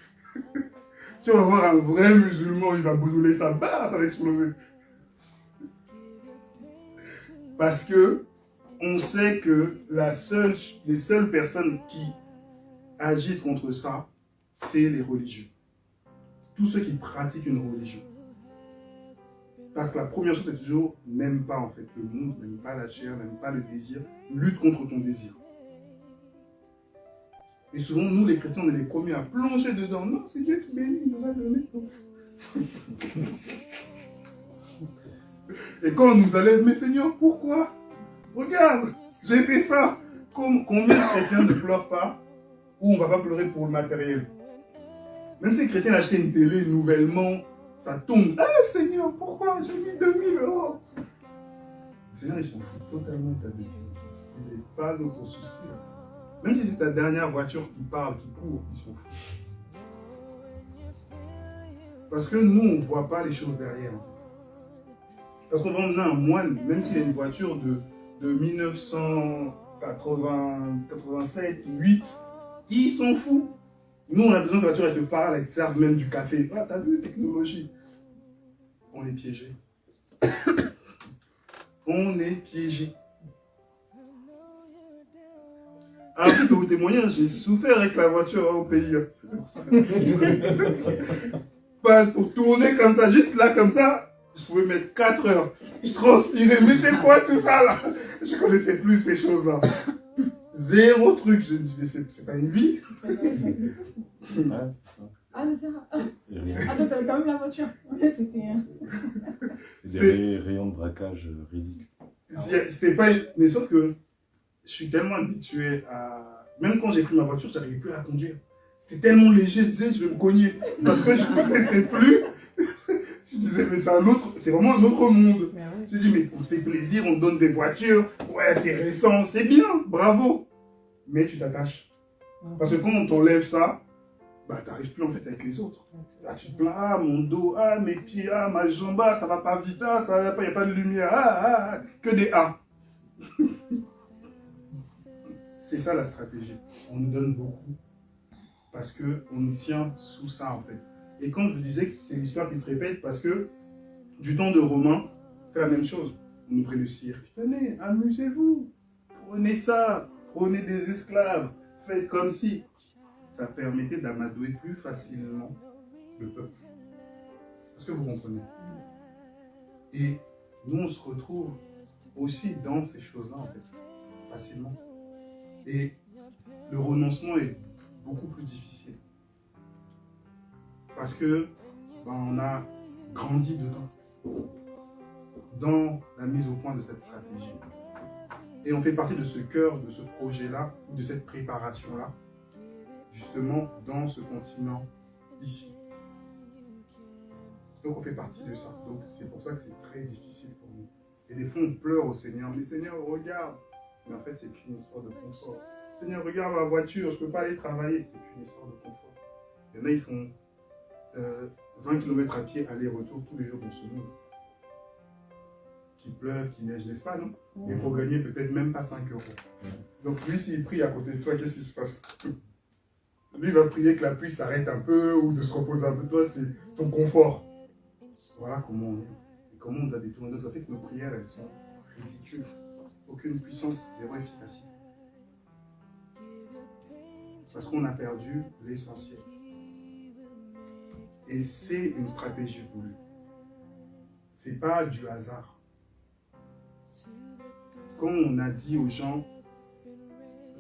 Si on va voir un vrai musulman, il va bousouler ça, bah, ça va exploser. Parce que on sait que les seules personnes qui agissent contre ça, c'est les religieux. Tous ceux qui pratiquent une religion. Parce que la première chose, c'est toujours, n'aime pas en fait le monde, n'aime pas la chair, n'aime pas le désir, lutte contre ton désir. Et souvent, nous les chrétiens, on est les premiers à plonger dedans. Non, c'est Dieu qui bénit, il nous a donné. Et quand on nous enlève, mais Seigneur, pourquoi? Regarde, j'ai fait ça. Combien de chrétiens ne pleurent pas ou on ne va pas pleurer pour le matériel? Même si les chrétiens achètent une télé nouvellement, ça tombe. Ah Seigneur, pourquoi? J'ai mis 2000 €. Seigneur, ils s'en foutent totalement de ta bêtise. Il n'est pas dans ton souci. Là. Même si c'est ta dernière voiture qui parle, qui court, ils s'en foutent. Parce que nous, on ne voit pas les choses derrière. En fait. Parce qu'on va emmener un moine, même s'il a une voiture de 1987, 8, il s'en fout. Nous, on a besoin de voiture, elle te parle, elle te serve même du café. Ah, t'as vu, technologie. On est piégé. On est piégé. Ah, je peux vous témoigner, j'ai souffert avec la voiture au pays. C'est pour ça. Pas pour tourner comme ça, juste là, comme ça, je pouvais mettre 4 heures. Je transpirais, mais c'est quoi tout ça là? Je connaissais plus ces choses-là. Zéro truc. Je me dis, mais c'est pas une vie. Ah, c'est ça. Et rien. Ah, donc t'avais quand même la voiture. Ouais, c'était. Des rayons de braquage ridicules. C'était pas. Mais sauf que je suis tellement habitué à. Même quand j'ai pris ma voiture, j'arrivais plus à la conduire. C'était tellement léger, je disais, je vais me cogner. Parce que je ne connaissais plus. Je disais, mais c'est vraiment un autre monde. Mais oui. Je dis, mais on te fait plaisir, on te donne des voitures. Ouais, c'est récent, c'est bien, bravo. Mais tu t'attaches. Parce que quand on t'enlève ça, bah, t'arrives plus en fait avec les autres. Là, tu te plains, ah, mon dos, ah, mes pieds, ah, ma jambe, ah, ça va pas vite, ah, ça va pas, y a pas de lumière, que des A. C'est ça la stratégie. On nous donne beaucoup parce qu'on nous tient sous ça en fait. Et quand je vous disais que c'est l'histoire qui se répète, parce que du temps de Romains, c'est la même chose. On ouvrait le cirque. Tenez, amusez-vous. Prenez ça. Prenez des esclaves. Faites comme si. Ça permettait d'amadouer plus facilement le peuple. Est-ce que vous comprenez? Et nous, on se retrouve aussi dans ces choses-là, en fait, facilement. Et le renoncement est beaucoup plus difficile. Parce que on a grandi dedans, dans la mise au point de cette stratégie. Et on fait partie de ce cœur, de ce projet-là, de cette préparation-là, justement dans ce continent ici. Donc on fait partie de ça. Donc c'est pour ça que c'est très difficile pour nous. Et des fois on pleure au Seigneur, mais Seigneur, regarde. Mais en fait c'est qu'une histoire de confort. Seigneur, regarde ma voiture, je ne peux pas aller travailler. C'est qu'une histoire de confort. Il y en a, ils font 20 km à pied, aller-retour tous les jours dans ce monde. Qu'il pleuve, qu'il neige, n'est-ce pas, non? Et pour gagner peut-être même pas 5 euros. Donc lui, s'il prie à côté de toi, qu'est-ce qui se passe? Lui, il va prier que la pluie s'arrête un peu ou de se reposer un peu. Toi, c'est ton confort. Voilà comment on est. Et comment on nous a détourné. Donc ça fait que nos prières, elles sont ridicules. Aucune puissance, zéro efficacité. Parce qu'on a perdu l'essentiel. Et c'est une stratégie voulue. C'est pas du hasard. Quand on a dit aux gens,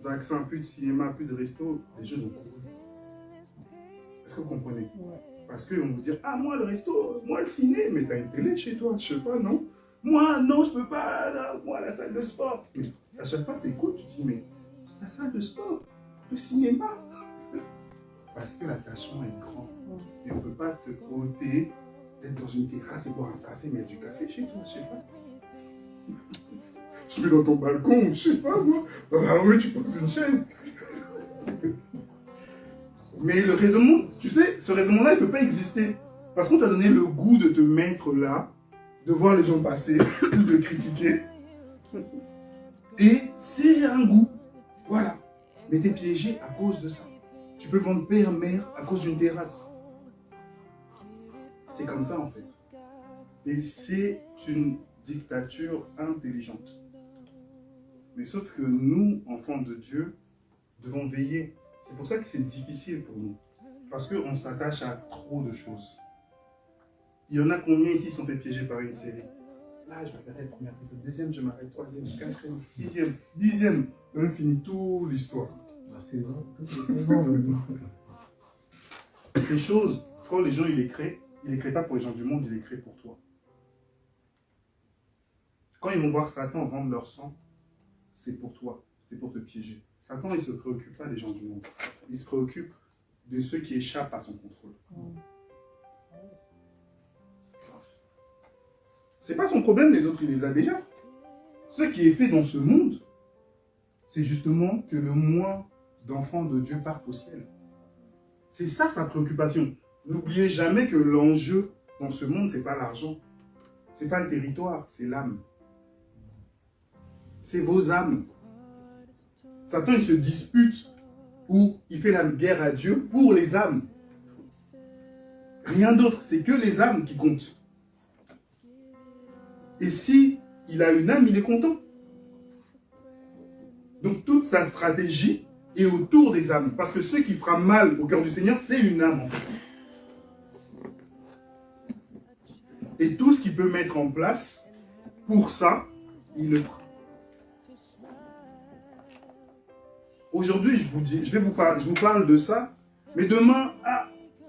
vaccin, plus de cinéma, plus de resto, les jeunes ont couru. Est-ce que vous comprenez? Parce qu'on vous dit, ah moi le resto, moi le ciné, mais t'as une télé chez toi, je sais pas, non? Moi, non, je peux pas, là, moi la salle de sport. Mais à chaque fois que tu écoutes, tu te dis, mais la salle de sport, le cinéma. Parce que l'attachement est grand. Et on ne peut pas te ôter d'être dans une terrasse et boire un café, mais il y a du café chez toi, je sais pas. Tu mets dans ton balcon, je sais pas moi, dans la rue tu poses une chaise. Mais le raisonnement, tu sais, ce raisonnement-là, il ne peut pas exister. Parce qu'on t'a donné le goût de te mettre là, de voir les gens passer, ou de critiquer. Et c'est un goût, voilà. Mais tu es piégé à cause de ça. Tu peux vendre père, mère à cause d'une terrasse. C'est comme ça en fait. Et c'est une dictature intelligente. Mais sauf que nous, enfants de Dieu, devons veiller. C'est pour ça que c'est difficile pour nous. Parce qu'on s'attache à trop de choses. Il y en a combien ici sont fait piéger par une série? Là, je vais regarder le premier épisode, deuxième, je m'arrête, troisième, quatrième, sixième, dixième. On finit toute l'histoire. C'est bon. Ces choses, quand les gens ils les créent pas pour les gens du monde, ils les créent pour toi. Quand ils vont voir Satan vendre leur sang, c'est pour toi, c'est pour te piéger. Satan, il ne se préoccupe pas des gens du monde. Il se préoccupe de ceux qui échappent à son contrôle. C'est pas son problème, les autres, il les a déjà. Ce qui est fait dans ce monde, c'est justement que le moins d'enfants de Dieu partent au ciel. C'est ça sa préoccupation. N'oubliez jamais que l'enjeu dans ce monde, c'est pas l'argent. C'est pas le territoire, c'est l'âme. C'est vos âmes. Satan, il se dispute ou il fait la guerre à Dieu pour les âmes. Rien d'autre, c'est que les âmes qui comptent. Et si il a une âme, il est content. Donc toute sa stratégie est autour des âmes. Parce que ce qui fera mal au cœur du Seigneur, c'est une âme en fait. Et tout ce qu'il peut mettre en place pour ça, il le fera. Aujourd'hui, je vous parle de ça, mais demain,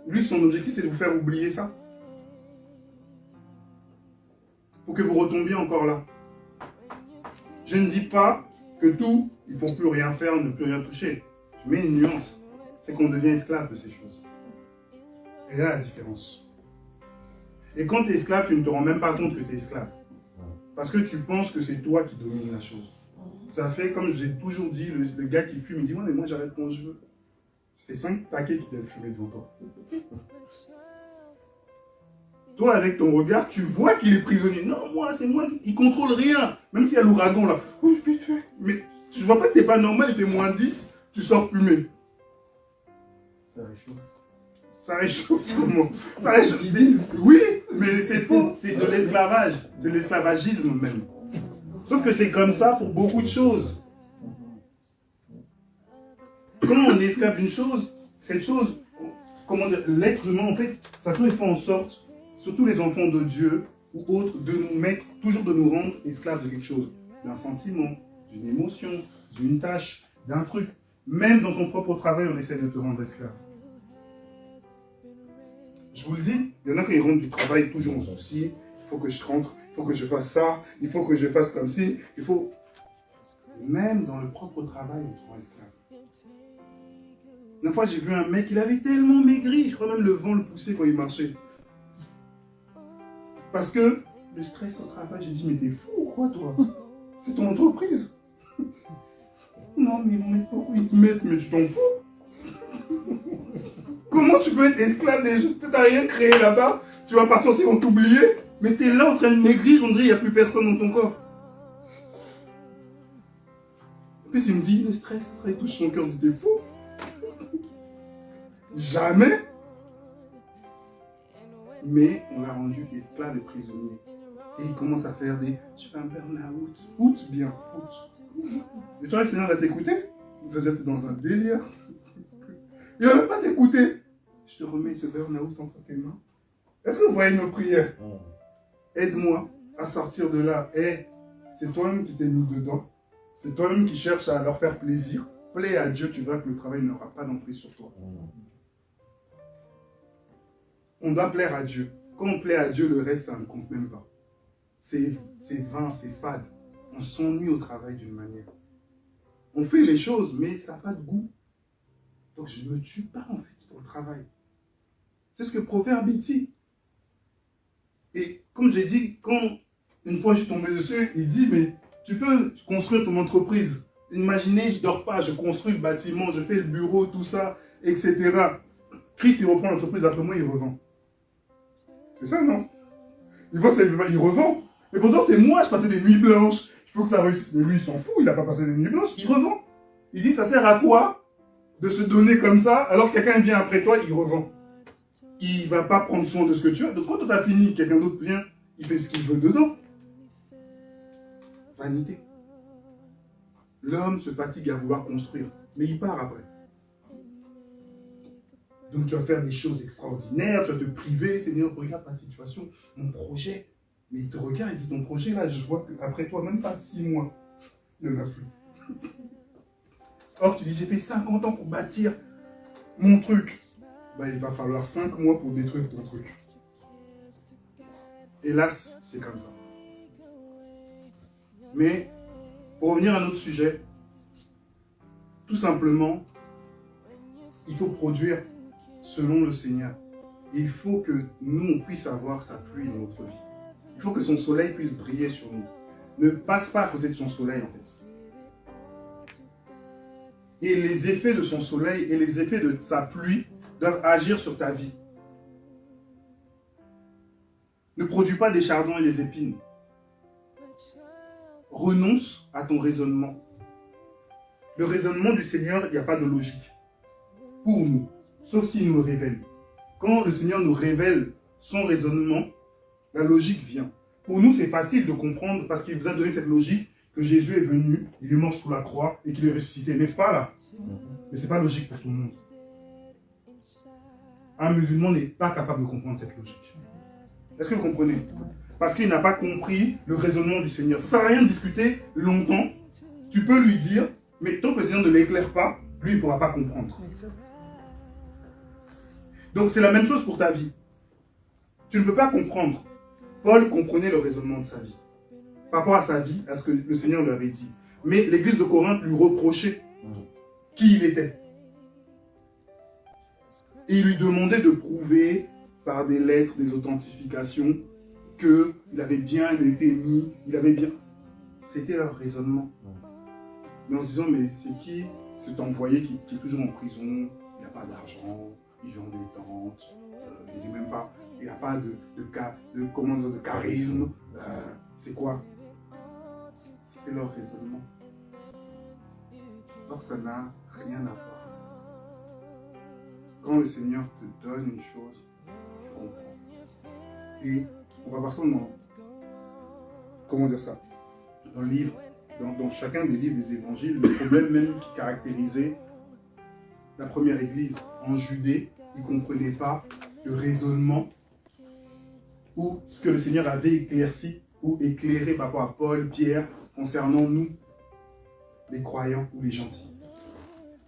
lui, son objectif, c'est de vous faire oublier ça. Pour que vous retombiez encore là. Je ne dis pas que tout, il ne faut plus rien faire, ne plus rien toucher. Je mets une nuance. C'est qu'on devient esclave de ces choses. Et là, la différence. Et quand tu es esclave, tu ne te rends même pas compte que tu es esclave. Parce que tu penses que c'est toi qui domine la chose. Ça fait, comme j'ai toujours dit, le gars qui fume, il dit, ouais, mais moi j'arrête quand je veux. Ça fait 5 paquets qui viennent fumer devant toi. Toi, avec ton regard, tu vois qu'il est prisonnier. Non, moi, c'est moi, il contrôle rien. Même s'il y a l'ouragan là. Oui, vite fait. Mais tu vois pas que t'es pas normal, il fait moins 10, tu sors fumer. Ça réchauffe. Ça réchauffe comment? Ça réchauffe. Oui, mais c'est faux. C'est de l'esclavage. C'est de l'esclavagisme même. Sauf que c'est comme ça pour beaucoup de choses. Quand on est esclave d'une chose, cette chose, comment dire, l'être humain, en fait, ça a toujours fait en sorte, surtout les enfants de Dieu ou autres, de nous mettre, toujours de nous rendre esclaves de quelque chose. D'un sentiment, d'une émotion, d'une tâche, d'un truc. Même dans ton propre travail, on essaie de te rendre esclave. Je vous le dis, il y en a qui rentrent du travail toujours en souci. Il faut que je rentre, il faut que je fasse ça, il faut que je fasse comme ci, il faut... Même dans le propre travail, on te rend esclave. Une fois, j'ai vu un mec, il avait tellement maigri, je crois même le vent le poussait quand il marchait. Parce que le stress au travail, j'ai dit, mais t'es fou ou quoi, toi? C'est ton entreprise. Non, mais ils vont mettre beaucoup, ils te mettent, mais tu t'en fous. Comment tu peux être esclave des gens? Tu n'as rien créé là-bas, tu vas partir, ils vont t'oublier, mais tu es là en train de maigrir, on dirait qu'il n'y a plus personne dans ton corps. En plus, il me dit, le stress, il touche son cœur, t'es fou. Jamais. Mais on l'a rendu esclave et prisonnier. Et il commence à faire des... Je fais un burn-out. Out bien, out. Et tu vois, le Seigneur va t'écouter. C'est-à-dire que tu es dans un délire. Il ne va même pas t'écouter. Je te remets ce burn-out entre tes mains. Est-ce que vous voyez nos prières? Aide-moi à sortir de là. Et c'est toi-même qui t'es mis dedans. C'est toi-même qui cherches à leur faire plaisir. Plais à Dieu, tu verras que le travail n'aura pas d'emprise sur toi. On doit plaire à Dieu. Quand on plaît à Dieu, le reste, ça ne compte même pas. C'est vain, c'est fade. On s'ennuie au travail d'une manière. On fait les choses, mais ça n'a pas de goût. Donc je ne me tue pas en fait pour le travail. C'est ce que Proverbe dit. Et comme j'ai dit, quand une fois je suis tombé dessus, il dit, mais tu peux construire ton entreprise. Imaginez, je ne dors pas, je construis le bâtiment, je fais le bureau, tout ça, etc. Christ, il reprend l'entreprise, après moi, il revend. C'est ça, non? Il voit ça, il revend. Et pourtant, c'est moi, je passais des nuits blanches. Il faut que ça réussisse. Mais lui, il s'en fout, il n'a pas passé des nuits blanches, il revend. Il dit, ça sert à quoi de se donner comme ça, alors que quelqu'un vient après toi, il revend. Il ne va pas prendre soin de ce que tu as. Donc quand tu as fini, quelqu'un d'autre vient, il fait ce qu'il veut dedans. Vanité. L'homme se fatigue à vouloir construire, mais il part après. Donc tu vas faire des choses extraordinaires, tu vas te priver, Seigneur, regarde ma situation, mon projet. Mais il te regarde et dit, ton projet là, je vois qu'après toi, même pas 6 mois, il n'y en a plus. Or tu dis, j'ai fait 50 ans pour bâtir mon truc. Ben, il va falloir 5 mois pour détruire ton truc. Hélas, c'est comme ça. Mais, pour revenir à notre sujet, tout simplement, il faut produire selon le Seigneur. Et il faut que nous, on puisse avoir sa pluie dans notre vie. Il faut que son soleil puisse briller sur nous. Ne passe pas à côté de son soleil, en fait. Et les effets de son soleil et les effets de sa pluie doivent agir sur ta vie. Ne produis pas des chardons et des épines. Renonce à ton raisonnement. Le raisonnement du Seigneur, il n'y a pas de logique. Pour nous, sauf s'il nous le révèle. Quand le Seigneur nous révèle son raisonnement, la logique vient. Pour nous, c'est facile de comprendre parce qu'il vous a donné cette logique que Jésus est venu, il est mort sous la croix et qu'il est ressuscité. N'est-ce pas là? Mais ce n'est pas logique pour tout le monde. Un musulman n'est pas capable de comprendre cette logique. Est-ce que vous comprenez? Parce qu'il n'a pas compris le raisonnement du Seigneur. Ça ne sert à rien de discuter longtemps. Tu peux lui dire, mais tant que le Seigneur ne l'éclaire pas, lui, il ne pourra pas comprendre. Donc c'est la même chose pour ta vie. Tu ne peux pas comprendre. Paul comprenait le raisonnement de sa vie. Par rapport à sa vie, à ce que le Seigneur lui avait dit. Mais l'église de Corinthe lui reprochait qui il était. Et il lui demandait de prouver par des lettres, des authentifications, qu'il avait bien été mis, il avait bien... C'était leur raisonnement. Mais en se disant, mais c'est qui cet envoyé qui est toujours en prison, il n'a pas d'argent, il vend des tentes, il n'a même pas, il n'a pas de charisme. C'est quoi? C'était leur raisonnement. Or, ça n'a rien à voir. Quand le Seigneur te donne une chose, tu comprends. Et on va voir ça dans... Comment dire ça? Dans le livre, dans chacun des livres des évangiles, le problème même qui caractérisait la première église en Judée, ils ne comprenaient pas le raisonnement ou ce que le Seigneur avait éclairci ou éclairé par rapport à Paul, Pierre, concernant nous, les croyants ou les gentils.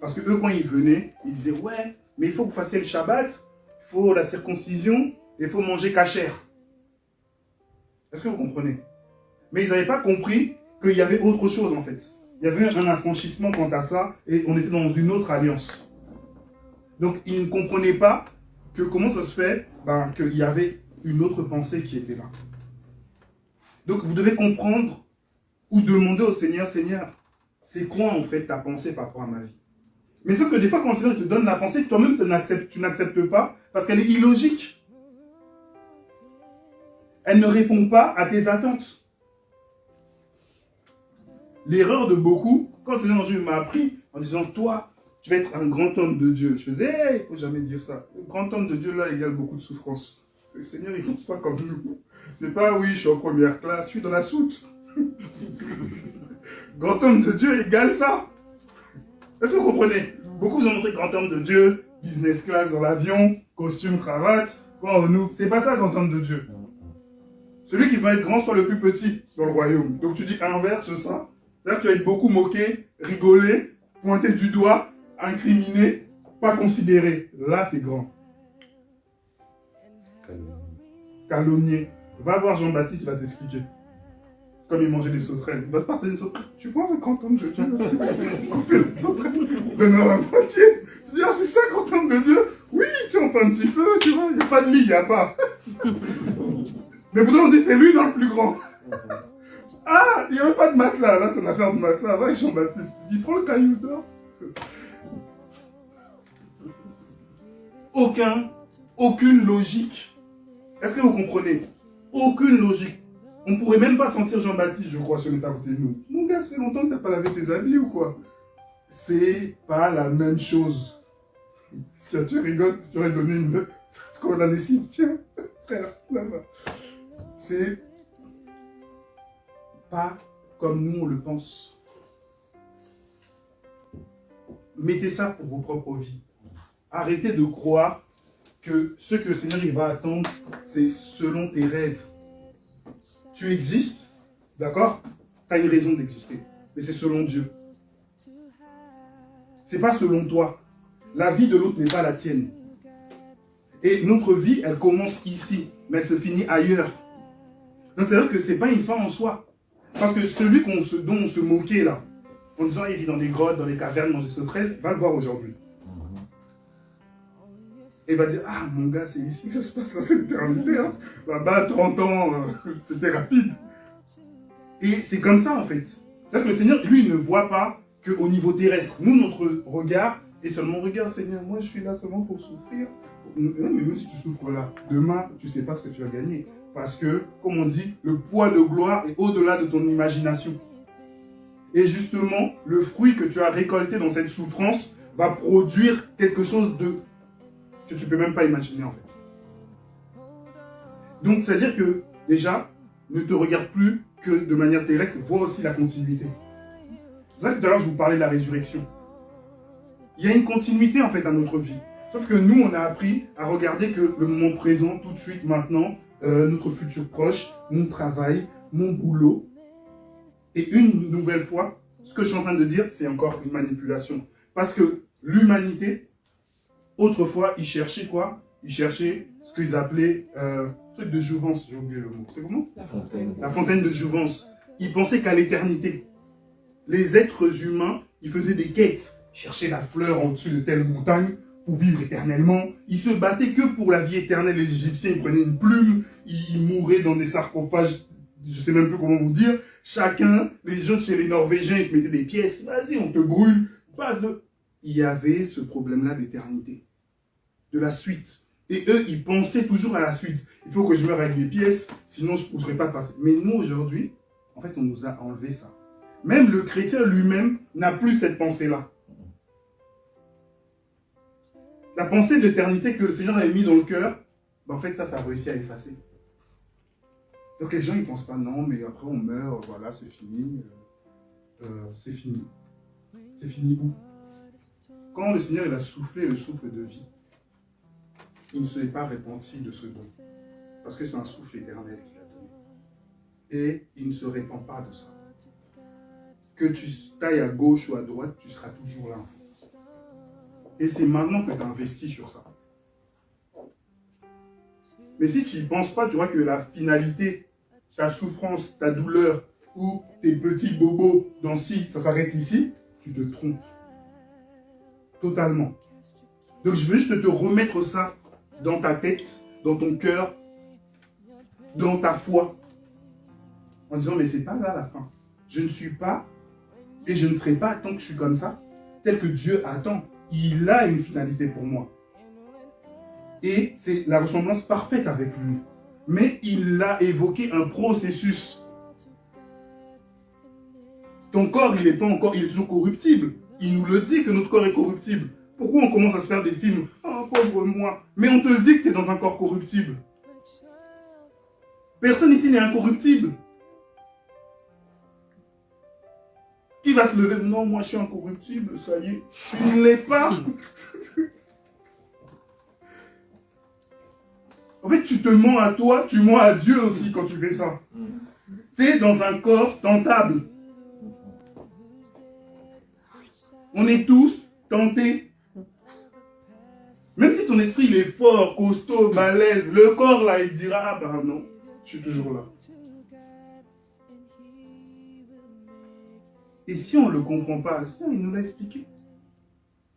Parce que eux, quand ils venaient, ils disaient, ouais, mais il faut que vous fassiez le Shabbat, il faut la circoncision, et il faut manger cachère. Est-ce que vous comprenez? Mais ils n'avaient pas compris qu'il y avait autre chose en fait. Il y avait un affranchissement quant à ça, et on était dans une autre alliance. Donc ils ne comprenaient pas que comment ça se fait qu'il y avait une autre pensée qui était là. Donc vous devez comprendre ou demander au Seigneur, Seigneur, c'est quoi en fait ta pensée par rapport à ma vie? Mais sauf que des fois quand le Seigneur te donne la pensée, toi-même tu n'acceptes pas parce qu'elle est illogique. Elle ne répond pas à tes attentes. L'erreur de beaucoup, quand le Seigneur m'a appris en disant, toi, tu vas être un grand homme de Dieu. Je faisais, hey, il ne faut jamais dire ça. Le grand homme de Dieu, là, égale beaucoup de souffrance. Le Seigneur, il ne pense pas comme nous. C'est pas, oui, je suis en première classe, je suis dans la soute. Grand homme de Dieu égale ça. Est-ce que vous comprenez? Beaucoup vous ont montré grand homme de Dieu, business class dans l'avion, costume, cravate. Quoi, nous, c'est pas ça, grand homme de Dieu. Celui qui va être grand soit le plus petit dans le royaume. Donc tu dis inverse ça. C'est-à-dire que tu vas être beaucoup moqué, rigolé, pointé du doigt, incriminé, pas considéré. Là, tu es grand. Calomnier. Va voir Jean-Baptiste, il va t'expliquer. Comme il mangeait des sauterelles. Il va te partager des sauterelles. Tu vois un grand homme de Dieu? Couper les sauterelles, donner la moitié. Tu dis, ah, c'est ça, grand homme de Dieu? Oui, tu en fais un petit feu, tu vois. Il n'y a pas de lit, il n'y a pas. Mais pourtant, on dit, c'est lui, non, le plus grand. Ah, il n'y avait pas de matelas. Là, ton affaire de matelas. Va avec Jean-Baptiste. Il prend le caillou d'or. Aucune logique. Est-ce que vous comprenez? Aucune logique. On ne pourrait même pas sentir Jean-Baptiste, je crois, si on est à côté de nous. Mon gars, ça fait longtemps que tu n'as pas lavé tes habits ou quoi? C'est pas la même chose. Parce que tu rigoles, j'aurais donné une... Comme la lessive, tiens, frère, là-bas. C'est pas comme nous on le pense. Mettez ça pour vos propres vies. Arrêtez de croire que ce que le Seigneur il va attendre, c'est selon tes rêves. Tu existes, d'accord? Tu as une raison d'exister, mais c'est selon Dieu. C'est pas selon toi. La vie de l'autre n'est pas la tienne. Et notre vie, elle commence ici, mais elle se finit ailleurs. Donc c'est-à-dire que c'est pas une fin en soi. Parce que celui dont on se moquait là, en disant il vit dans des grottes, dans des cavernes, dans des sauterelles, va le voir aujourd'hui. Et va dire, ah mon gars, c'est ici que ça se passe, là, c'est l'éternité. Hein. Là-bas, 30 ans, c'était rapide. Et c'est comme ça en fait. C'est-à-dire que le Seigneur, lui, il ne voit pas qu'au niveau terrestre. Nous, notre regard est seulement, regarde Seigneur, moi je suis là seulement pour souffrir. Non, mais même si tu souffres là, demain, tu ne sais pas ce que tu vas gagner. Parce que, comme on dit, le poids de gloire est au-delà de ton imagination. Et justement, le fruit que tu as récolté dans cette souffrance va produire quelque chose que tu ne peux même pas imaginer en fait. Donc, c'est-à-dire que, déjà, ne te regarde plus que de manière terrestre, vois aussi la continuité. C'est pour ça que tout à l'heure, je vous parlais de la résurrection. Il y a une continuité en fait à notre vie. Sauf que nous, on a appris à regarder que le moment présent, tout de suite, maintenant, notre futur proche, mon travail, mon boulot. Et une nouvelle fois, ce que je suis en train de dire, c'est encore une manipulation. Parce que l'humanité, autrefois, ils cherchaient quoi? Ils cherchaient ce qu'ils appelaient truc de jouvence, j'ai oublié le mot. C'est comment? La fontaine. La fontaine de jouvence. Ils pensaient qu'à l'éternité. Les êtres humains, ils faisaient des quêtes. Chercher la fleur au-dessus de telle montagne pour vivre éternellement. Ils se battaient que pour la vie éternelle. Les Égyptiens, ils prenaient une plume, ils mouraient dans des sarcophages, je sais même plus comment vous dire. Chacun, les gens chez les Norvégiens, ils te mettaient des pièces. Vas-y, on te brûle. Passe de... Il y avait ce problème-là d'éternité, de la suite. Et eux, ils pensaient toujours à la suite. Il faut que je meure avec des pièces, sinon je ne pourrais pas passer. Mais nous, aujourd'hui, en fait, on nous a enlevé ça. Même le chrétien lui-même n'a plus cette pensée-là. La pensée d'éternité que le Seigneur avait mis dans le cœur, ben en fait, ça a réussi à effacer. Donc les gens, ils ne pensent pas, non, mais après on meurt, voilà, c'est fini. C'est fini. C'est fini où? Quand le Seigneur il a soufflé le souffle de vie, il ne s'est pas repenti de ce don. Parce que c'est un souffle éternel qu'il a donné. Et il ne se répand pas de ça. Que tu tailles à gauche ou à droite, tu seras toujours là en fait. Et c'est maintenant que tu investis sur ça. Mais si tu n'y penses pas, tu vois que la finalité, ta souffrance, ta douleur, ou tes petits bobos dans si, ça s'arrête ici, tu te trompes. Totalement. Donc je veux juste te remettre ça dans ta tête, dans ton cœur, dans ta foi. En disant, mais c'est pas là la fin. Je ne suis pas, et je ne serai pas tant que je suis comme ça, tel que Dieu attend. Il a une finalité pour moi. Et c'est la ressemblance parfaite avec lui. Mais il a évoqué un processus. Ton corps, il n'est pas encore, il est toujours corruptible. Il nous le dit que notre corps est corruptible. Pourquoi on commence à se faire des films? Oh, pauvre moi. Mais on te le dit que tu es dans un corps corruptible. Personne ici n'est incorruptible. Qui va se lever? Non, moi je suis incorruptible, ça y est. Tu ne l'es pas. En fait, tu te mens à toi, tu mens à Dieu aussi quand tu fais ça. Tu es dans un corps tentable. On est tous tentés. Même si ton esprit il est fort, costaud, balèze, le corps là, il dira, ah ben non, je suis toujours là. Et si on ne le comprend pas, le Seigneur, il nous l'a expliqué.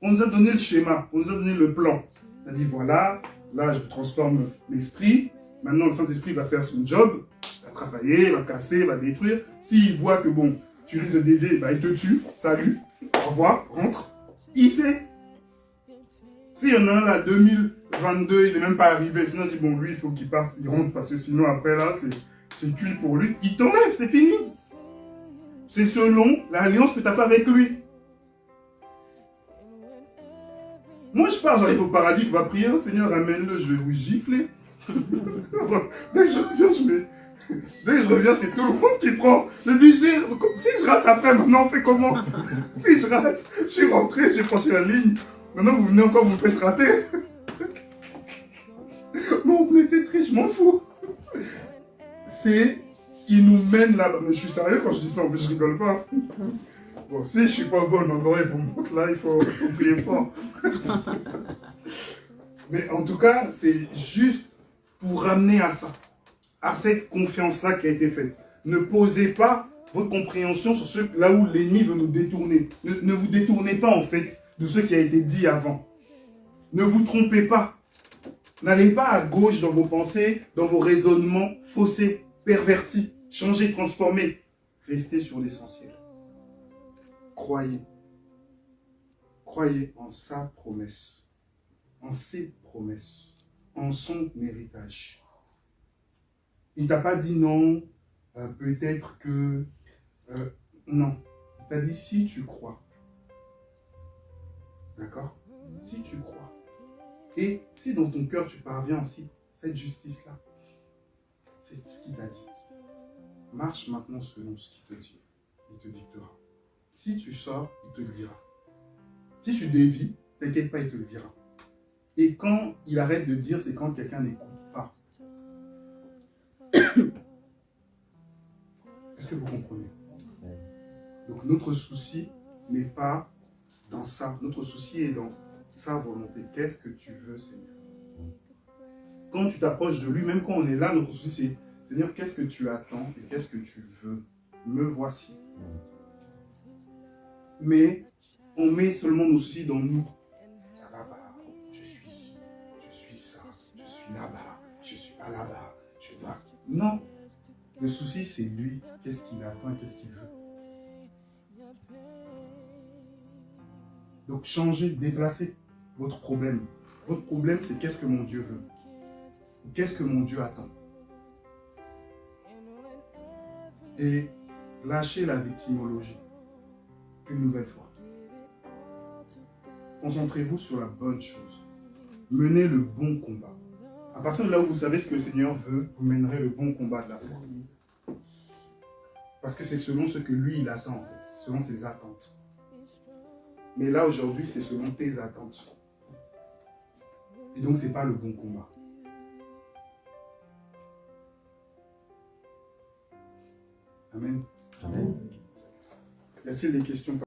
On nous a donné le schéma, on nous a donné le plan. Il a dit, voilà, là, je transforme l'esprit. Maintenant, le Saint-Esprit va faire son job. Il va travailler, va casser, va détruire. S'il voit que, bon, tu risques de d'aider, bah, il te tue. Salut, au revoir, rentre. Il sait. S'il y en a un là, 2022, il n'est même pas arrivé. Sinon, il dit, bon, lui, il faut qu'il parte, il rentre. Parce que sinon, après, là, c'est cuit pour lui. Il t'enlève, c'est fini. C'est selon l'alliance que tu as fait avec lui. Moi, je pars, j'arrive au paradis, je vais prier, Seigneur, amène-le, je vais vous gifler. Dès que je reviens, c'est tout le monde qui prend le digère. Si je rate après, maintenant, on fait comment? Si je rate, je suis rentré, j'ai franchi la ligne. Maintenant, vous venez encore, vous me faites rater. Mon bleu était très, je m'en fous. Il nous mène là-bas. Mais je suis sérieux quand je dis ça, mais je rigole pas. Bon, si je suis pas bon en endroit, il faut monter là, il faut prier fort. Mais en tout cas, c'est juste pour ramener à ça, à cette confiance-là qui a été faite. Ne posez pas votre compréhension sur là où l'ennemi veut nous détourner. Ne vous détournez pas en fait de ce qui a été dit avant. Ne vous trompez pas. N'allez pas à gauche dans vos pensées, dans vos raisonnements faussés, pervertis. Changez, transformez. Restez sur l'essentiel. Croyez. Croyez en sa promesse, en ses promesses, en son héritage. Il ne t'a pas dit non, peut-être que... non. Il t'a dit si tu crois. D'accord? Si tu crois. Et si dans ton cœur tu parviens aussi, cette justice-là, c'est ce qu'il t'a dit. Marche maintenant selon ce qu'il te dit. Il te dictera. Si tu sors, il te le dira. Si tu dévies, t'inquiète pas, il te le dira. Et quand il arrête de dire, c'est quand quelqu'un n'écoute pas. Est-ce que vous comprenez? Donc notre souci n'est pas dans ça. Notre souci est dans sa volonté. Qu'est-ce que tu veux, Seigneur? Quand tu t'approches de lui, même quand on est là, notre souci c'est, Seigneur, qu'est-ce que tu attends et qu'est-ce que tu veux? Me voici. Mais on met seulement nos soucis dans nous. Ça va pas. suis là-bas, je ne suis pas là-bas, je dois... Non. Le souci, c'est lui. Qu'est-ce qu'il attend et qu'est-ce qu'il veut. Donc, changez, déplacez votre problème. Votre problème, c'est qu'est-ce que mon Dieu veut. Ou qu'est-ce que mon Dieu attend. Et lâchez la victimologie. Une nouvelle fois. Concentrez-vous sur la bonne chose. Menez le bon combat. À partir de là où vous savez ce que le Seigneur veut, vous mènerez le bon combat de la foi. Parce que c'est selon ce que lui, il attend, en fait. C'est selon ses attentes. Mais là, aujourd'hui, c'est selon tes attentes. Et donc, ce n'est pas le bon combat. Amen. Amen. Y a-t-il des questions?